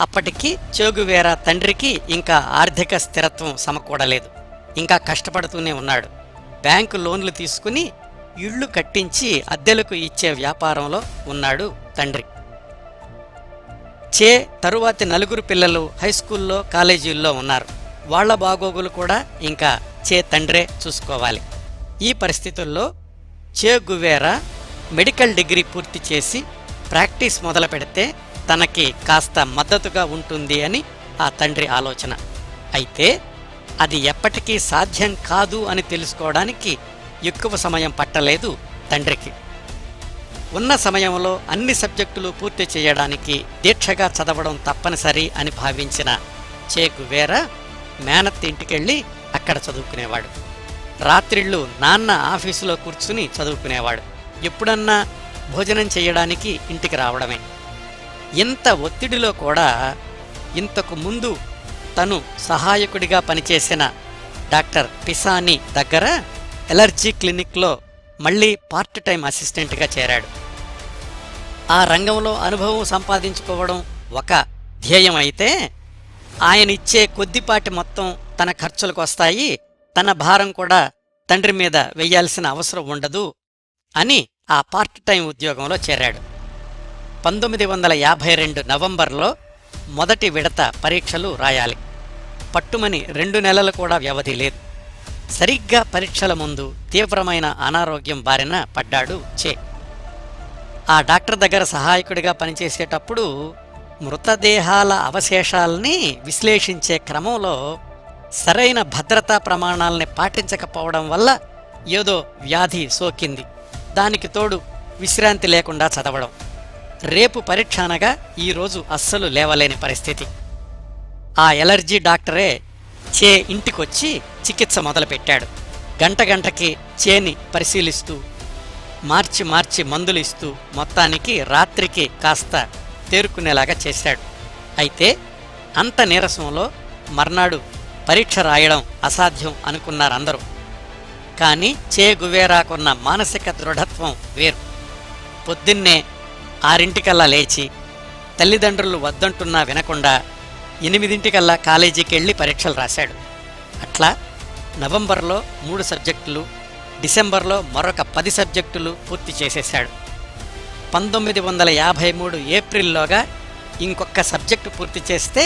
S1: అప్పటికి చే గువేరా తండ్రికి ఇంకా ఆర్థిక స్థిరత్వం సమకూడలేదు. ఇంకా కష్టపడుతూనే ఉన్నాడు. బ్యాంకు లోన్లు తీసుకుని ఇళ్లు కట్టించి అద్దెలకు ఇచ్చే వ్యాపారంలో ఉన్నాడు తండ్రి. చే తరువాతి 4 పిల్లలు హైస్కూల్లో, కాలేజీల్లో ఉన్నారు. వాళ్ల బాగోగులు కూడా ఇంకా చే తండ్రే చూసుకోవాలి. ఈ పరిస్థితుల్లో చే గువేరా మెడికల్ డిగ్రీ పూర్తి చేసి ప్రాక్టీస్ మొదలు పెడితే తనకి కాస్త మద్దతుగా ఉంటుంది అని ఆ తండ్రి ఆలోచన. అయితే అది ఎప్పటికీ సాధ్యం కాదు అని తెలుసుకోవడానికి ఎక్కువ సమయం పట్టలేదు తండ్రికి. ఉన్న సమయంలో అన్ని సబ్జెక్టులు పూర్తి చేయడానికి దీక్షగా చదవడం తప్పనిసరి అని భావించిన చే గువేరా మేనత్ ఇంటికెళ్ళి అక్కడ చదువుకునేవాడు. రాత్రిళ్ళు నాన్న ఆఫీసులో కూర్చుని చదువుకునేవాడు. ఎప్పుడన్నా భోజనం చేయడానికి ఇంటికి రావడమే. ఇంత ఒత్తిడిలో కూడా ఇంతకు ముందు తను సహాయకుడిగా పనిచేసిన డాక్టర్ పిసానీ దగ్గర ఎలర్జీ క్లినిక్లో మళ్లీ పార్ట్ టైం అసిస్టెంట్గా చేరాడు. ఆ రంగంలో అనుభవం సంపాదించుకోవడం ఒక ధ్యేయం అయితే, ఆయనిచ్చే కొద్దిపాటి మొత్తం తన ఖర్చులకు వస్తాయి, తన భారం కూడా తండ్రి మీద వెయ్యాల్సిన అవసరం ఉండదు అని ఆ పార్ట్ టైం ఉద్యోగంలో చేరాడు. 1952 నవంబర్లో మొదటి విడత పరీక్షలు రాయాలి. పట్టుమని 2 నెలలు కూడా వ్యవధి లేదు. సరిగ్గా పరీక్షల ముందు తీవ్రమైన అనారోగ్యం బారిన పడ్డాడు చే. ఆ డాక్టర్ దగ్గర సహాయకుడిగా పనిచేసేటప్పుడు మృతదేహాల అవశేషాల్ని విశ్లేషించే క్రమంలో సరైన భద్రతా ప్రమాణాల్ని పాటించకపోవడం వల్ల ఏదో వ్యాధి సోకింది. దానికి తోడు విశ్రాంతి లేకుండా చదవడం. రేపు పరీక్ష అనగా ఈరోజు అస్సలు లేవలేని పరిస్థితి. ఆ ఎలర్జీ డాక్టరే చే ఇంటికొచ్చి చికిత్స మొదలుపెట్టాడు. గంటకి చేని పరిశీలిస్తూ మార్చి మందులు ఇస్తూ మొత్తానికి రాత్రికి కాస్త తేరుకునేలాగా చేశాడు. అయితే అంత నీరసంలో మర్నాడు పరీక్ష రాయడం అసాధ్యం అనుకున్నారందరూ. కానీ చే గువేరాకున్న మానసిక దృఢత్వం వేరు. పొద్దున్నే 6 లేచి తల్లిదండ్రులు వద్దంటున్నా వినకుండా 8 కాలేజీకెళ్ళి పరీక్షలు రాశాడు. అట్లా నవంబర్లో 3 సబ్జెక్టులు, డిసెంబర్లో మరొక 10 సబ్జెక్టులు పూర్తి చేసేశాడు. 1953 ఏప్రిల్లోగా ఇంకొక సబ్జెక్టు పూర్తి చేస్తే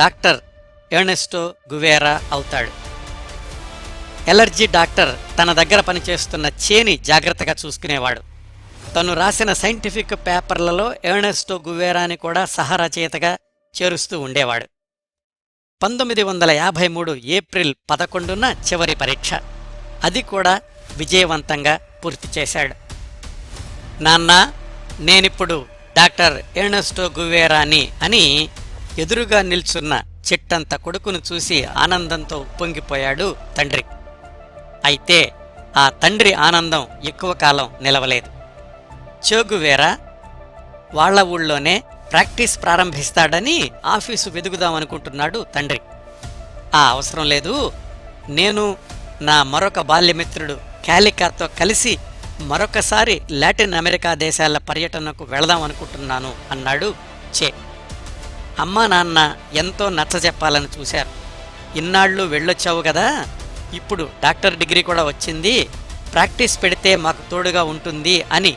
S1: డాక్టర్ ఎర్నెస్టో గువేరా అవుతాడు. ఎలర్జీ డాక్టర్ తన దగ్గర పనిచేస్తున్న చేని జాగ్రత్తగా చూసుకునేవాడు. తను రాసిన సైంటిఫిక్ పేపర్లలో ఎర్నెస్టో గువేరాని కూడా సహరచయితగా చేరుస్తూ ఉండేవాడు. 1953 ఏప్రిల్ 11న చివరి పరీక్ష. అది కూడా విజయవంతంగా పూర్తి చేశాడు. నాన్న, నేనిప్పుడు డాక్టర్ ఎర్నెస్టో గువేరాని అని ఎదురుగా నిల్చున్న చెట్టంత కొడుకును చూసి ఆనందంతో ఉప్పొంగిపోయాడు తండ్రి. అయితే ఆ తండ్రి ఆనందం ఎక్కువ కాలం నిలవలేదు. చే గువేరా వాళ్ల ఊళ్ళోనే ప్రాక్టీస్ ప్రారంభిస్తాడని ఆఫీసు వెదుగుదామనుకుంటున్నాడు తండ్రి. ఆ అవసరం లేదు, నేను నా మరొక బాల్యమిత్రుడు క్యాలికాతో కలిసి మరొకసారి లాటిన్ అమెరికా దేశాల పర్యటనకు వెళదామనుకుంటున్నాను అన్నాడు చే. అమ్మా నాన్న ఎంతో నచ్చజెప్పాలని చూశారు. ఇన్నాళ్ళు వెళ్ళొచ్చావు కదా, ఇప్పుడు డాక్టర్ డిగ్రీ కూడా వచ్చింది, ప్రాక్టీస్ పెడితే మాకు తోడుగా ఉంటుంది అని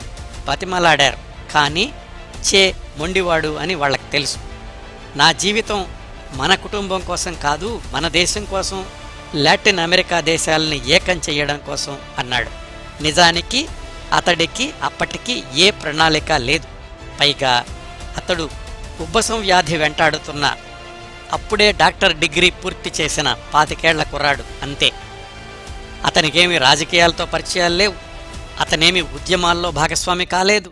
S1: బతిమలాడారు. కానీ చే మొండివాడు అని వాళ్ళకి తెలుసు. నా జీవితం మన కుటుంబం కోసం కాదు, మన దేశం కోసం, లాటిన్ అమెరికా దేశాలని ఏకం చెయ్యడం కోసం అన్నాడు. నిజానికి అతడికి అప్పటికి ఏ ప్రణాళిక లేదు. పైగా అతడు ఉబ్బసం వ్యాధి వెంటాడుతున్న అప్పుడే డాక్టర్ డిగ్రీ పూర్తి చేసిన 25 కుర్రాడు అంతే. అతనికేమి రాజకీయాలతో పరిచయాలు లేవు, అతనేమి ఉద్యమాల్లో భాగస్వామి కాలేదు,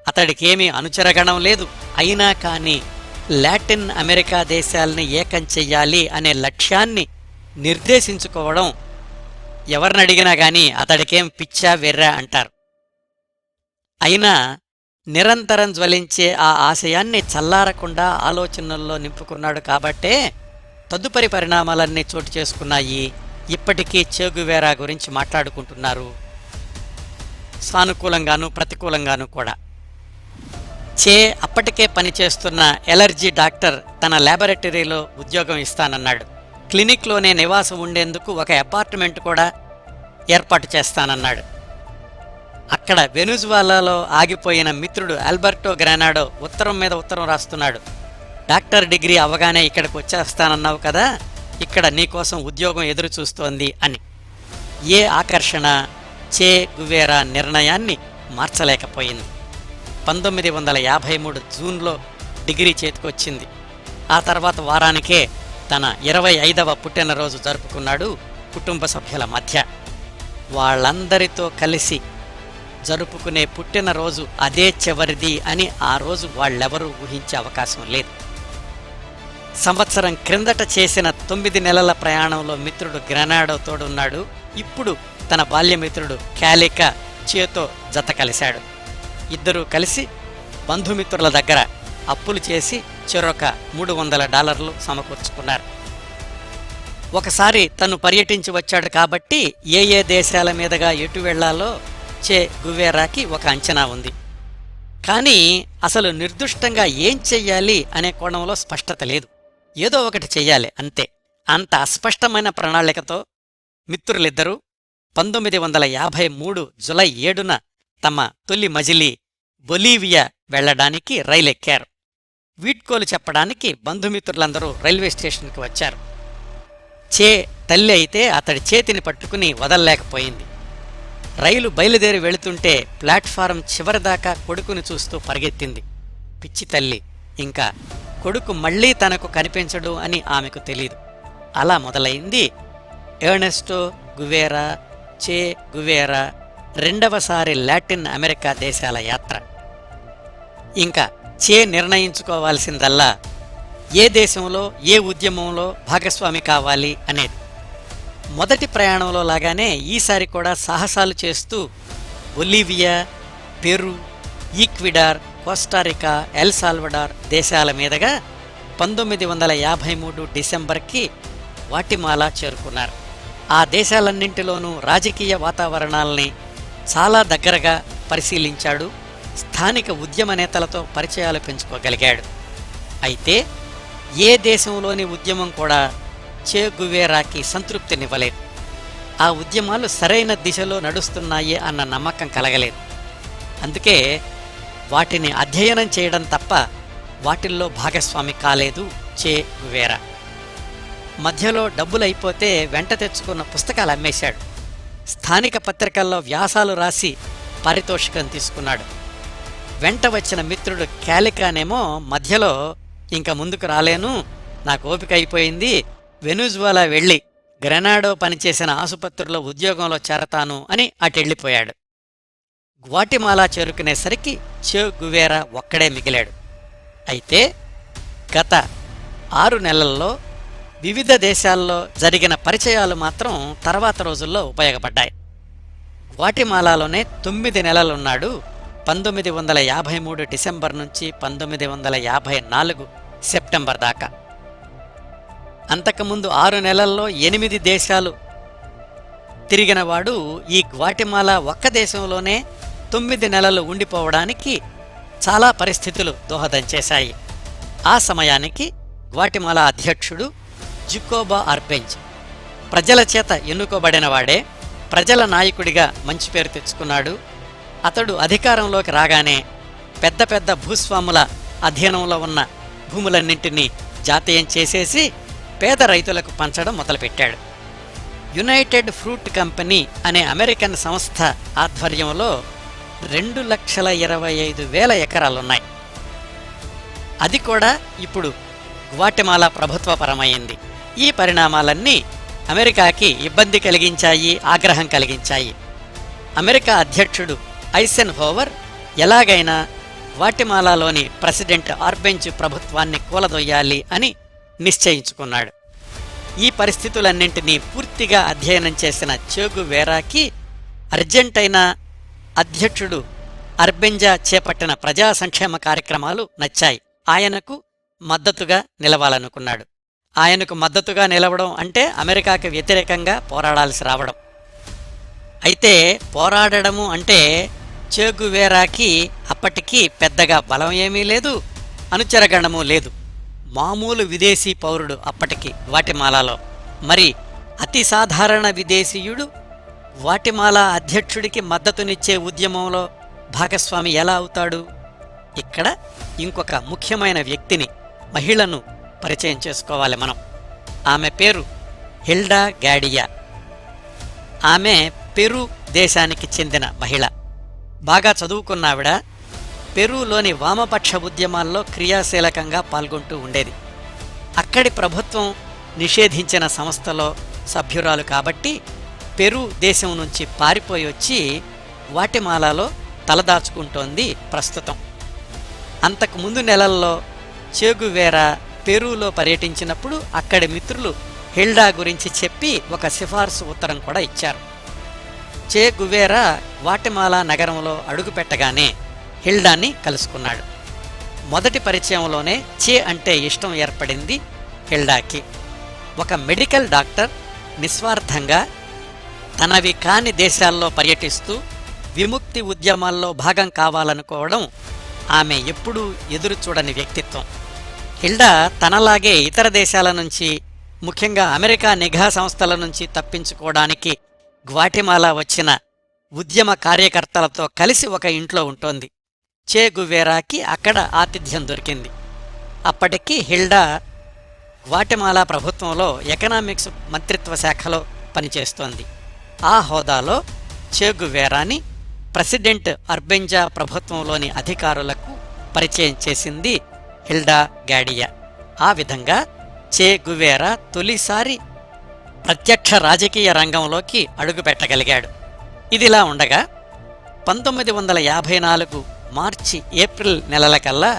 S1: అతడికేమీ అనుచరగణం లేదు. అయినా కానీ లాటిన్ అమెరికా దేశాల్ని ఏకం చెయ్యాలి అనే లక్ష్యాన్ని నిర్దేశించుకోవడం ఎవరినడిగినా గాని అతడికేం పిచ్చా వెర్రా అంటారు. అయినా నిరంతరం జ్వలించే ఆ ఆశయాన్ని చల్లారకుండా ఆలోచనల్లో నింపుకున్నాడు కాబట్టే తదుపరి పరిణామాలన్నీ చోటు చేసుకున్నాయి. ఇప్పటికీ చే గువేరా గురించి మాట్లాడుకుంటున్నారు, సానుకూలంగానూ ప్రతికూలంగానూ కూడా. చే అప్పటికే పనిచేస్తున్న ఎలర్జీ డాక్టర్ తన ల్యాబొరేటరీలో ఉద్యోగం ఇస్తానన్నాడు. క్లినిక్లోనే నివాసం ఉండేందుకు ఒక అపార్ట్మెంట్ కూడా ఏర్పాటు చేస్తానన్నాడు. అక్కడ వెనుజువాలాలో ఆగిపోయిన మిత్రుడు ఆల్బర్టో గ్రానాడో ఉత్తరం మీద ఉత్తరం రాస్తున్నాడు. డాక్టర్ డిగ్రీ అవగానే ఇక్కడికి వచ్చేస్తానన్నావు కదా, ఇక్కడ నీకోసం ఉద్యోగం ఎదురుచూస్తోంది అని. ఏ ఆకర్షణ చే గువేరా నిర్ణయాన్ని మార్చలేకపోయింది. 1953 జూన్లో డిగ్రీ చేతికొచ్చింది. ఆ తర్వాత వారానికే తన 25వ పుట్టినరోజు జరుపుకున్నాడు కుటుంబ సభ్యుల మధ్య. వాళ్ళందరితో కలిసి జరుపుకునే పుట్టినరోజు అదే చివరిది అని ఆ రోజు వాళ్ళెవరూ ఊహించే అవకాశం లేదు. సంవత్సరం క్రిందట చేసిన 9 నెలల ప్రయాణంలో మిత్రుడు గ్రెనాడో తోడున్నాడు. ఇప్పుడు తన బాల్యమిత్రుడు క్యాలిక చేతో జత కలిశాడు. ఇద్దరూ కలిసి బంధుమిత్రుల దగ్గర అప్పులు చేసి చెరొక $300 సమకూర్చుకున్నారు. ఒకసారి తను పర్యటించి వచ్చాడు కాబట్టి ఏ దేశాల మీదుగా ఎటు వెళ్లాలో చే గువేరాకి ఒక అంచనా ఉంది. కానీ అసలు నిర్దుష్టంగా ఏం చెయ్యాలి అనే కోణంలో స్పష్టత లేదు. ఏదో ఒకటి చెయ్యాలి అంతే. అంత అస్పష్టమైన ప్రణాళికతో మిత్రులిద్దరూ 1953 జులై 7న తమ తొలి మజిలీ బొలీవియా వెళ్లడానికి రైలెక్కారు. వీడ్కోలు చెప్పడానికి బంధుమిత్రులందరూ రైల్వే స్టేషన్కి వచ్చారు. చే తల్లి అయితే అతడి చేతిని పట్టుకుని వదల్లేకపోయింది. రైలు బయలుదేరి వెళుతుంటే ప్లాట్ఫారం చివరిదాకా కొడుకుని చూస్తూ పరిగెత్తింది. పిచ్చి తల్లి, ఇంకా కొడుకు మళ్లీ తనకు కనిపించడు అని ఆమెకు తెలీదు. అలా మొదలైంది ఎర్నెస్టో గువేరా చే గువేరా రెండవసారి లాటిన్ అమెరికా దేశాల యాత్ర. ఇంకా చే నిర్ణయించుకోవాల్సిందల్లా ఏ దేశంలో ఏ ఉద్యమంలో భాగస్వామి కావాలి అనేది. మొదటి ప్రయాణంలో లాగానే ఈసారి కూడా సాహసాలు చేస్తూ Bolivia, Peru, Ecuador, Costa Rica, El Salvador దేశాల మీదుగా 1953 డిసెంబర్కి గ్వాటిమాలా చేరుకున్నారు. ఆ దేశాలన్నింటిలోనూ రాజకీయ వాతావరణాల్ని చాలా దగ్గరగా పరిశీలించాడు. స్థానిక ఉద్యమ నేతలతో పరిచయాలు పెంచుకోగలిగాడు. అయితే ఏ దేశంలోని ఉద్యమం కూడా చే గువేరాకి సంతృప్తినివ్వలేదు. ఆ ఉద్యమాలు సరైన దిశలో నడుస్తున్నాయి అన్న నమ్మకం కలగలేదు. అందుకే వాటిని అధ్యయనం చేయడం తప్ప వాటిల్లో భాగస్వామి కాలేదు చే గువేరా. మధ్యలో డబ్బులైపోతే వెంట తెచ్చుకున్న పుస్తకాలు అమ్మేశాడు. స్థానిక పత్రికల్లో వ్యాసాలు రాసి పారితోషికం తీసుకున్నాడు. వెంట వచ్చిన మిత్రుడు క్యాలికానేమో మధ్యలో ఇంక ముందుకు రాలేను, నాకు ఓపిక అయిపోయింది, వెనుజువాలా వెళ్ళి గ్రెనాడో పనిచేసిన ఆసుపత్రిలో ఉద్యోగంలో చేరతాను అని అటెళ్ళిపోయాడు. గ్వాటిమాలా చేరుకునేసరికి చే గువేరా ఒక్కడే మిగిలాడు. అయితే గత 6 నెలల్లో వివిధ దేశాల్లో జరిగిన పరిచయాలు మాత్రం తర్వాత రోజుల్లో ఉపయోగపడ్డాయి. గ్వాటిమాలాలోనే 9 నెలలున్నాడు 1953 డిసెంబర్ నుంచి 1954 సెప్టెంబర్ దాకా. అంతకుముందు 6 నెలల్లో 8 దేశాలు తిరిగినవాడు ఈ గ్వాటిమాలా ఒక్క దేశంలోనే 9 నెలలు ఉండిపోవడానికి చాలా పరిస్థితులు దోహదం చేశాయి. ఆ సమయానికి గ్వాటిమాలా అధ్యక్షుడు జుకోబా అర్బెంజ్ ప్రజల చేత ఎన్నుకోబడినవాడే. ప్రజల నాయకుడిగా మంచి పేరు తెచ్చుకున్నాడు. అతడు అధికారంలోకి రాగానే పెద్ద పెద్ద భూస్వాముల అధీనంలో ఉన్న భూములన్నింటినీ జాతీయం చేసేసి పేద రైతులకు పంచడం మొదలుపెట్టాడు. యునైటెడ్ ఫ్రూట్ కంపెనీ అనే అమెరికన్ సంస్థ ఆధ్వర్యంలో 2,25,000 ఎకరాలున్నాయి. అది కూడా ఇప్పుడు గ్వాటెమాలా ప్రభుత్వపరమైంది. ఈ పరిణామాలన్నీ అమెరికాకి ఇబ్బంది కలిగించాయి, ఆగ్రహం కలిగించాయి. అమెరికా అధ్యక్షుడు ఐసెన్ హోవర్ ఎలాగైనా గ్వాటెమాలాలోని ప్రెసిడెంట్ ఆర్బెంజ్ ప్రభుత్వాన్ని కూలదొయ్యాలి అని నిశ్చయించుకున్నాడు. ఈ పరిస్థితులన్నింటినీ పూర్తిగా అధ్యయనం చేసిన చే గువేరాకి అర్జెంటైనా అధ్యక్షుడు అర్బెంజా చేపట్టిన ప్రజా సంక్షేమ కార్యక్రమాలు నచ్చాయి. ఆయనకు మద్దతుగా నిలవాలనుకున్నాడు. ఆయనకు మద్దతుగా నిలవడం అంటే అమెరికాకి వ్యతిరేకంగా పోరాడాల్సి రావడం. అయితే పోరాడము అంటే చే గువేరాకి అప్పటికీ పెద్దగా బలం ఏమీ లేదు, అనుచరగణము లేదు. మామూలు విదేశీ పౌరుడు అప్పటికి గ్వాటెమాలాలో. మరి అతి సాధారణ విదేశీయుడు గ్వాటెమాలా అధ్యక్షుడికి మద్దతునిచ్చే ఉద్యమంలో భాగస్వామి ఎలా అవుతాడు? ఇక్కడ ఇంకొక ముఖ్యమైన వ్యక్తిని, మహిళను పరిచయం చేసుకోవాలి మనం. ఆమె పేరు హిల్డా గాడియా. ఆమె పెరు దేశానికి చెందిన మహిళ. బాగా చదువుకున్నావిడ. పెరూలోని వామపక్ష ఉద్యమాల్లో క్రియాశీలకంగా పాల్గొంటూ ఉండేది. అక్కడి ప్రభుత్వం నిషేధించిన సంస్థలో సభ్యురాలు కాబట్టి పెరు దేశం నుంచి పారిపోయి వచ్చి గ్వాటెమాలాలో తలదాచుకుంటోంది ప్రస్తుతం. అంతకు ముందు నెలల్లో చే గువేరా పెరూలో పర్యటించినప్పుడు అక్కడి మిత్రులు హిల్డా గురించి చెప్పి ఒక సిఫార్సు ఉత్తరం కూడా ఇచ్చారు. చే గువేరా గ్వాటెమాలా నగరంలో అడుగుపెట్టగానే హిల్డాని కలుసుకున్నాడు. మొదటి పరిచయంలోనే చే అంటే ఇష్టం ఏర్పడింది హిల్డాకి. ఒక మెడికల్ డాక్టర్ నిస్వార్థంగా తనవి కాని దేశాల్లో పర్యటిస్తూ విముక్తి ఉద్యమాల్లో భాగం కావాలనుకోవడం ఆమె ఎప్పుడూ ఎదురుచూడని వ్యక్తిత్వం. హిల్డా తనలాగే ఇతర దేశాల నుంచి, ముఖ్యంగా అమెరికా నిఘా సంస్థల నుంచి తప్పించుకోవడానికి గ్వాటెమాలా వచ్చిన ఉద్యమ కార్యకర్తలతో కలిసి ఒక ఇంట్లో ఉంటోంది. చే గువేరాకి అక్కడ ఆతిథ్యం దొరికింది. అప్పటికి హిల్డా గ్వాటెమాలా ప్రభుత్వంలో ఎకనామిక్స్ మంత్రిత్వ శాఖలో పనిచేస్తోంది. ఆ హోదాలో చే గువేరాని ప్రెసిడెంట్ అర్బెంజా ప్రభుత్వంలోని అధికారులకు పరిచయం చేసింది హిల్డా గాడియా. ఆ విధంగా చే గువేరా తొలిసారి ప్రత్యక్ష రాజకీయ రంగంలోకి అడుగుపెట్టగలిగాడు. ఇదిలా ఉండగా 1954 మార్చి ఏప్రిల్ నెలలకల్లా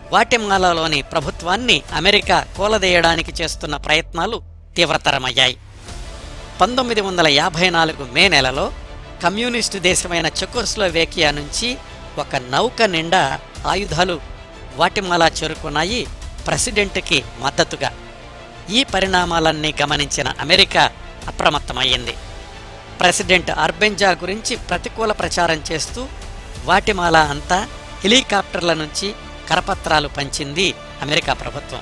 S1: గ్వాటెమాలాలోని ప్రభుత్వాన్ని అమెరికా కూలదేయడానికి చేస్తున్న ప్రయత్నాలు తీవ్రతరమయ్యాయి. 1954 మే నెలలో కమ్యూనిస్టు దేశమైన చెకోస్లోవేకియా నుంచి ఒక నౌక నిండా ఆయుధాలు గ్వాటెమాలా చేరుకున్నాయి ప్రెసిడెంట్కి మద్దతుగా. ఈ పరిణామాలన్నీ గమనించిన అమెరికా అప్రమత్తమయ్యింది. ప్రెసిడెంట్ అర్బెంజా గురించి ప్రతికూల ప్రచారం చేస్తూ గ్వాటెమాలా అంతా హెలికాప్టర్ల నుంచి కరపత్రాలు పంచింది అమెరికా ప్రభుత్వం.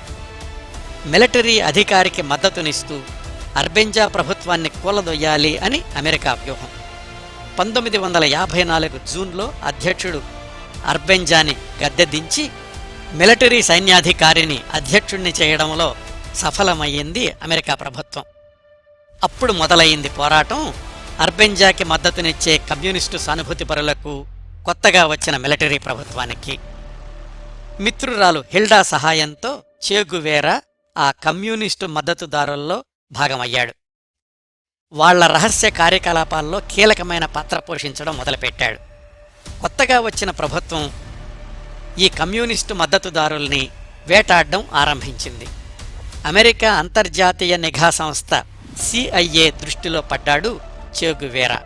S1: మిలిటరీ అధికారికి మద్దతునిస్తూ అర్బెంజా ప్రభుత్వాన్ని కూలదొయ్యాలి అని అమెరికా వ్యూహం. 1954 జూన్లో అధ్యక్షుడు అర్బెంజాని గద్దెదించి మిలిటరీ సైన్యాధికారిని అధ్యక్షుణ్ణి చేయడంలో సఫలమయ్యింది అమెరికా ప్రభుత్వం. అప్పుడు మొదలయ్యింది పోరాటం. అర్బెంజాకి మద్దతునిచ్చే కమ్యూనిస్టు సానుభూతిపరులకు, కొత్తగా వచ్చిన మిలిటరీ ప్రభుత్వానికి. మిత్రురాలు హిల్డా సహాయంతో చే గువేరా ఆ కమ్యూనిస్టు మద్దతుదారుల్లో భాగమయ్యాడు. వాళ్ల రహస్య కార్యకలాపాల్లో కీలకమైన పాత్ర పోషించడం మొదలుపెట్టాడు. కొత్తగా వచ్చిన ప్రభుత్వం ఈ కమ్యూనిస్టు మద్దతుదారుల్ని వేటాడడం ఆరంభించింది. అమెరికా అంతర్జాతీయ నిఘా సంస్థ CIA దృష్టిలో పడ్డాడు చే గువేరా.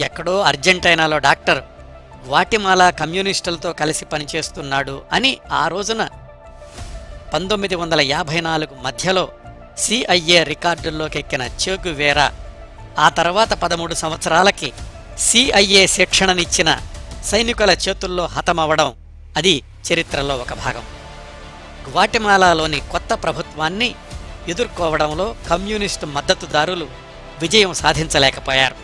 S1: ఎక్కడో అర్జెంటైనాలో డాక్టర్ గ్వాటెమాలా కమ్యూనిస్టులతో కలిసి పనిచేస్తున్నాడు అని ఆ రోజున 1954 మధ్యలో CIA రికార్డుల్లోకెక్కిన చే గువేరా ఆ తర్వాత 13 సంవత్సరాలకి CIA శిక్షణనిచ్చిన సైనికుల చేతుల్లో హతమవడం అది చరిత్రలో ఒక భాగం. గ్వాటెమాలాలోని కొత్త ప్రభుత్వాన్ని ఎదుర్కోవడంలో కమ్యూనిస్టు మద్దతుదారులు విజయం సాధించలేకపోయారు.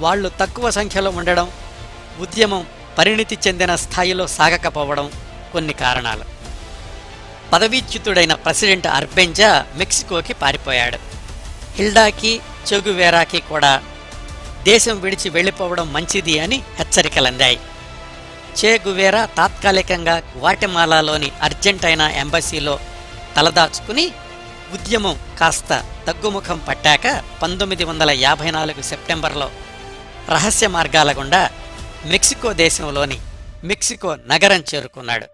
S1: వాళ్లు తక్కువ సంఖ్యలో ఉండడం, ఉద్యమం పరిణితి చెందిన స్థాయిలో సాగకపోవడం కొన్ని కారణాలు. పదవీచ్యుతుడైన ప్రెసిడెంట్ అర్బెంజా మెక్సికోకి పారిపోయాడు. హిల్డాకి చే గువేరాకి కూడా దేశం విడిచి వెళ్లిపోవడం మంచిది అని హెచ్చరికలందాయి. చే గువేరా తాత్కాలికంగా గ్వాటెమాలాలోని అర్జెంటైనా ఎంబసీలో తలదాచుకుని ఉద్యమం కాస్త తగ్గుముఖం పట్టాక 1954 సెప్టెంబర్లో రహస్య మార్గాల గుండా మెక్సికో దేశంలోని మెక్సికో నగరం చేరుకున్నాడు.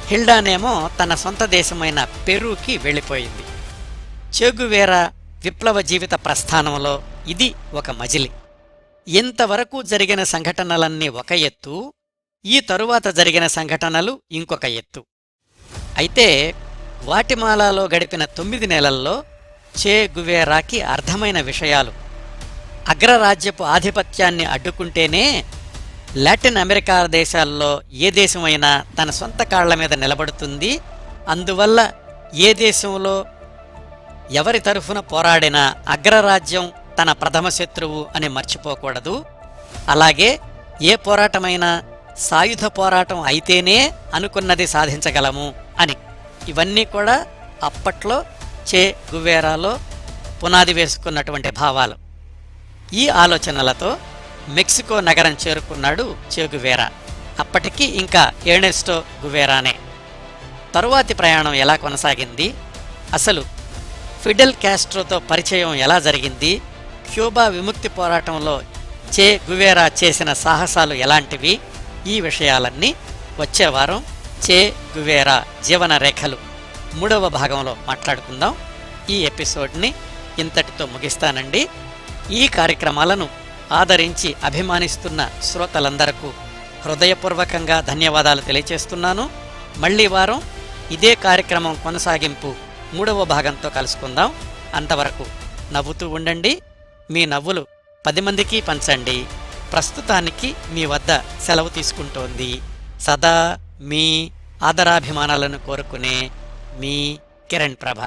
S1: హిల్డానేమో తన సొంత దేశమైన పెరూకి వెళ్ళిపోయింది. చెగువేరా విప్లవ జీవిత ప్రస్థానంలో ఇది ఒక మజిలి. ఇంతవరకు జరిగిన సంఘటనలన్నీ ఒక ఎత్తు, ఈ తరువాత జరిగిన సంఘటనలు ఇంకొక ఎత్తు. అయితే గ్వాటెమాలాలో గడిపిన 9 నెలల్లో చే గువేరాకి అర్థమైన విషయాలు: అగ్రరాజ్యపు ఆధిపత్యాన్ని అడ్డుకుంటేనే లాటిన్ అమెరికా దేశాల్లో ఏ దేశమైనా తన సొంత కాళ్ల మీద నిలబడుతుంది. అందువల్ల ఏ దేశంలో ఎవరి తరఫున పోరాడినా అగ్రరాజ్యం తన ప్రథమ శత్రువు అని మర్చిపోకూడదు. అలాగే ఏ పోరాటమైనా సాయుధ పోరాటం అయితేనే అనుకున్నది సాధించగలము అని. ఇవన్నీ కూడా అప్పట్లో చే గువేరాలో పునాది వేసుకున్నటువంటి భావాలు. ఈ ఆలోచనలతో మెక్సికో నగరం చేరుకున్నాడు చే గువేరా. అప్పటికి ఇంకా ఎర్నెస్టో గువేరానే. తరువాతి ప్రయాణం ఎలా కొనసాగింది, అసలు ఫిడెల్ కాస్ట్రోతో పరిచయం ఎలా జరిగింది, క్యూబా విముక్తి పోరాటంలో చే గువేరా చేసిన సాహసాలు ఎలాంటివి, ఈ విషయాలన్నీ వచ్చేవారం చే గువేరా జీవన రేఖలు 3వ భాగంలో మాట్లాడుకుందాం. ఈ ఎపిసోడ్ని ఇంతటితో ముగిస్తానండి. ఈ కార్యక్రమాలను ఆదరించి అభిమానిస్తున్న శ్రోతలందరకు హృదయపూర్వకంగా ధన్యవాదాలు తెలియచేస్తున్నాను. మళ్లీ వారం ఇదే కార్యక్రమం కొనసాగింపు 3వ భాగంతో కలుసుకుందాం. అంతవరకు నవ్వుతూ ఉండండి. మీ నవ్వులు 10 మందికి పంచండి. ప్రస్తుతానికి మీ వద్ద సెలవు తీసుకుంటోంది సదా మీ ఆదరాభిమానాలను కోరుకునే మీ కిరణ్ ప్రభ.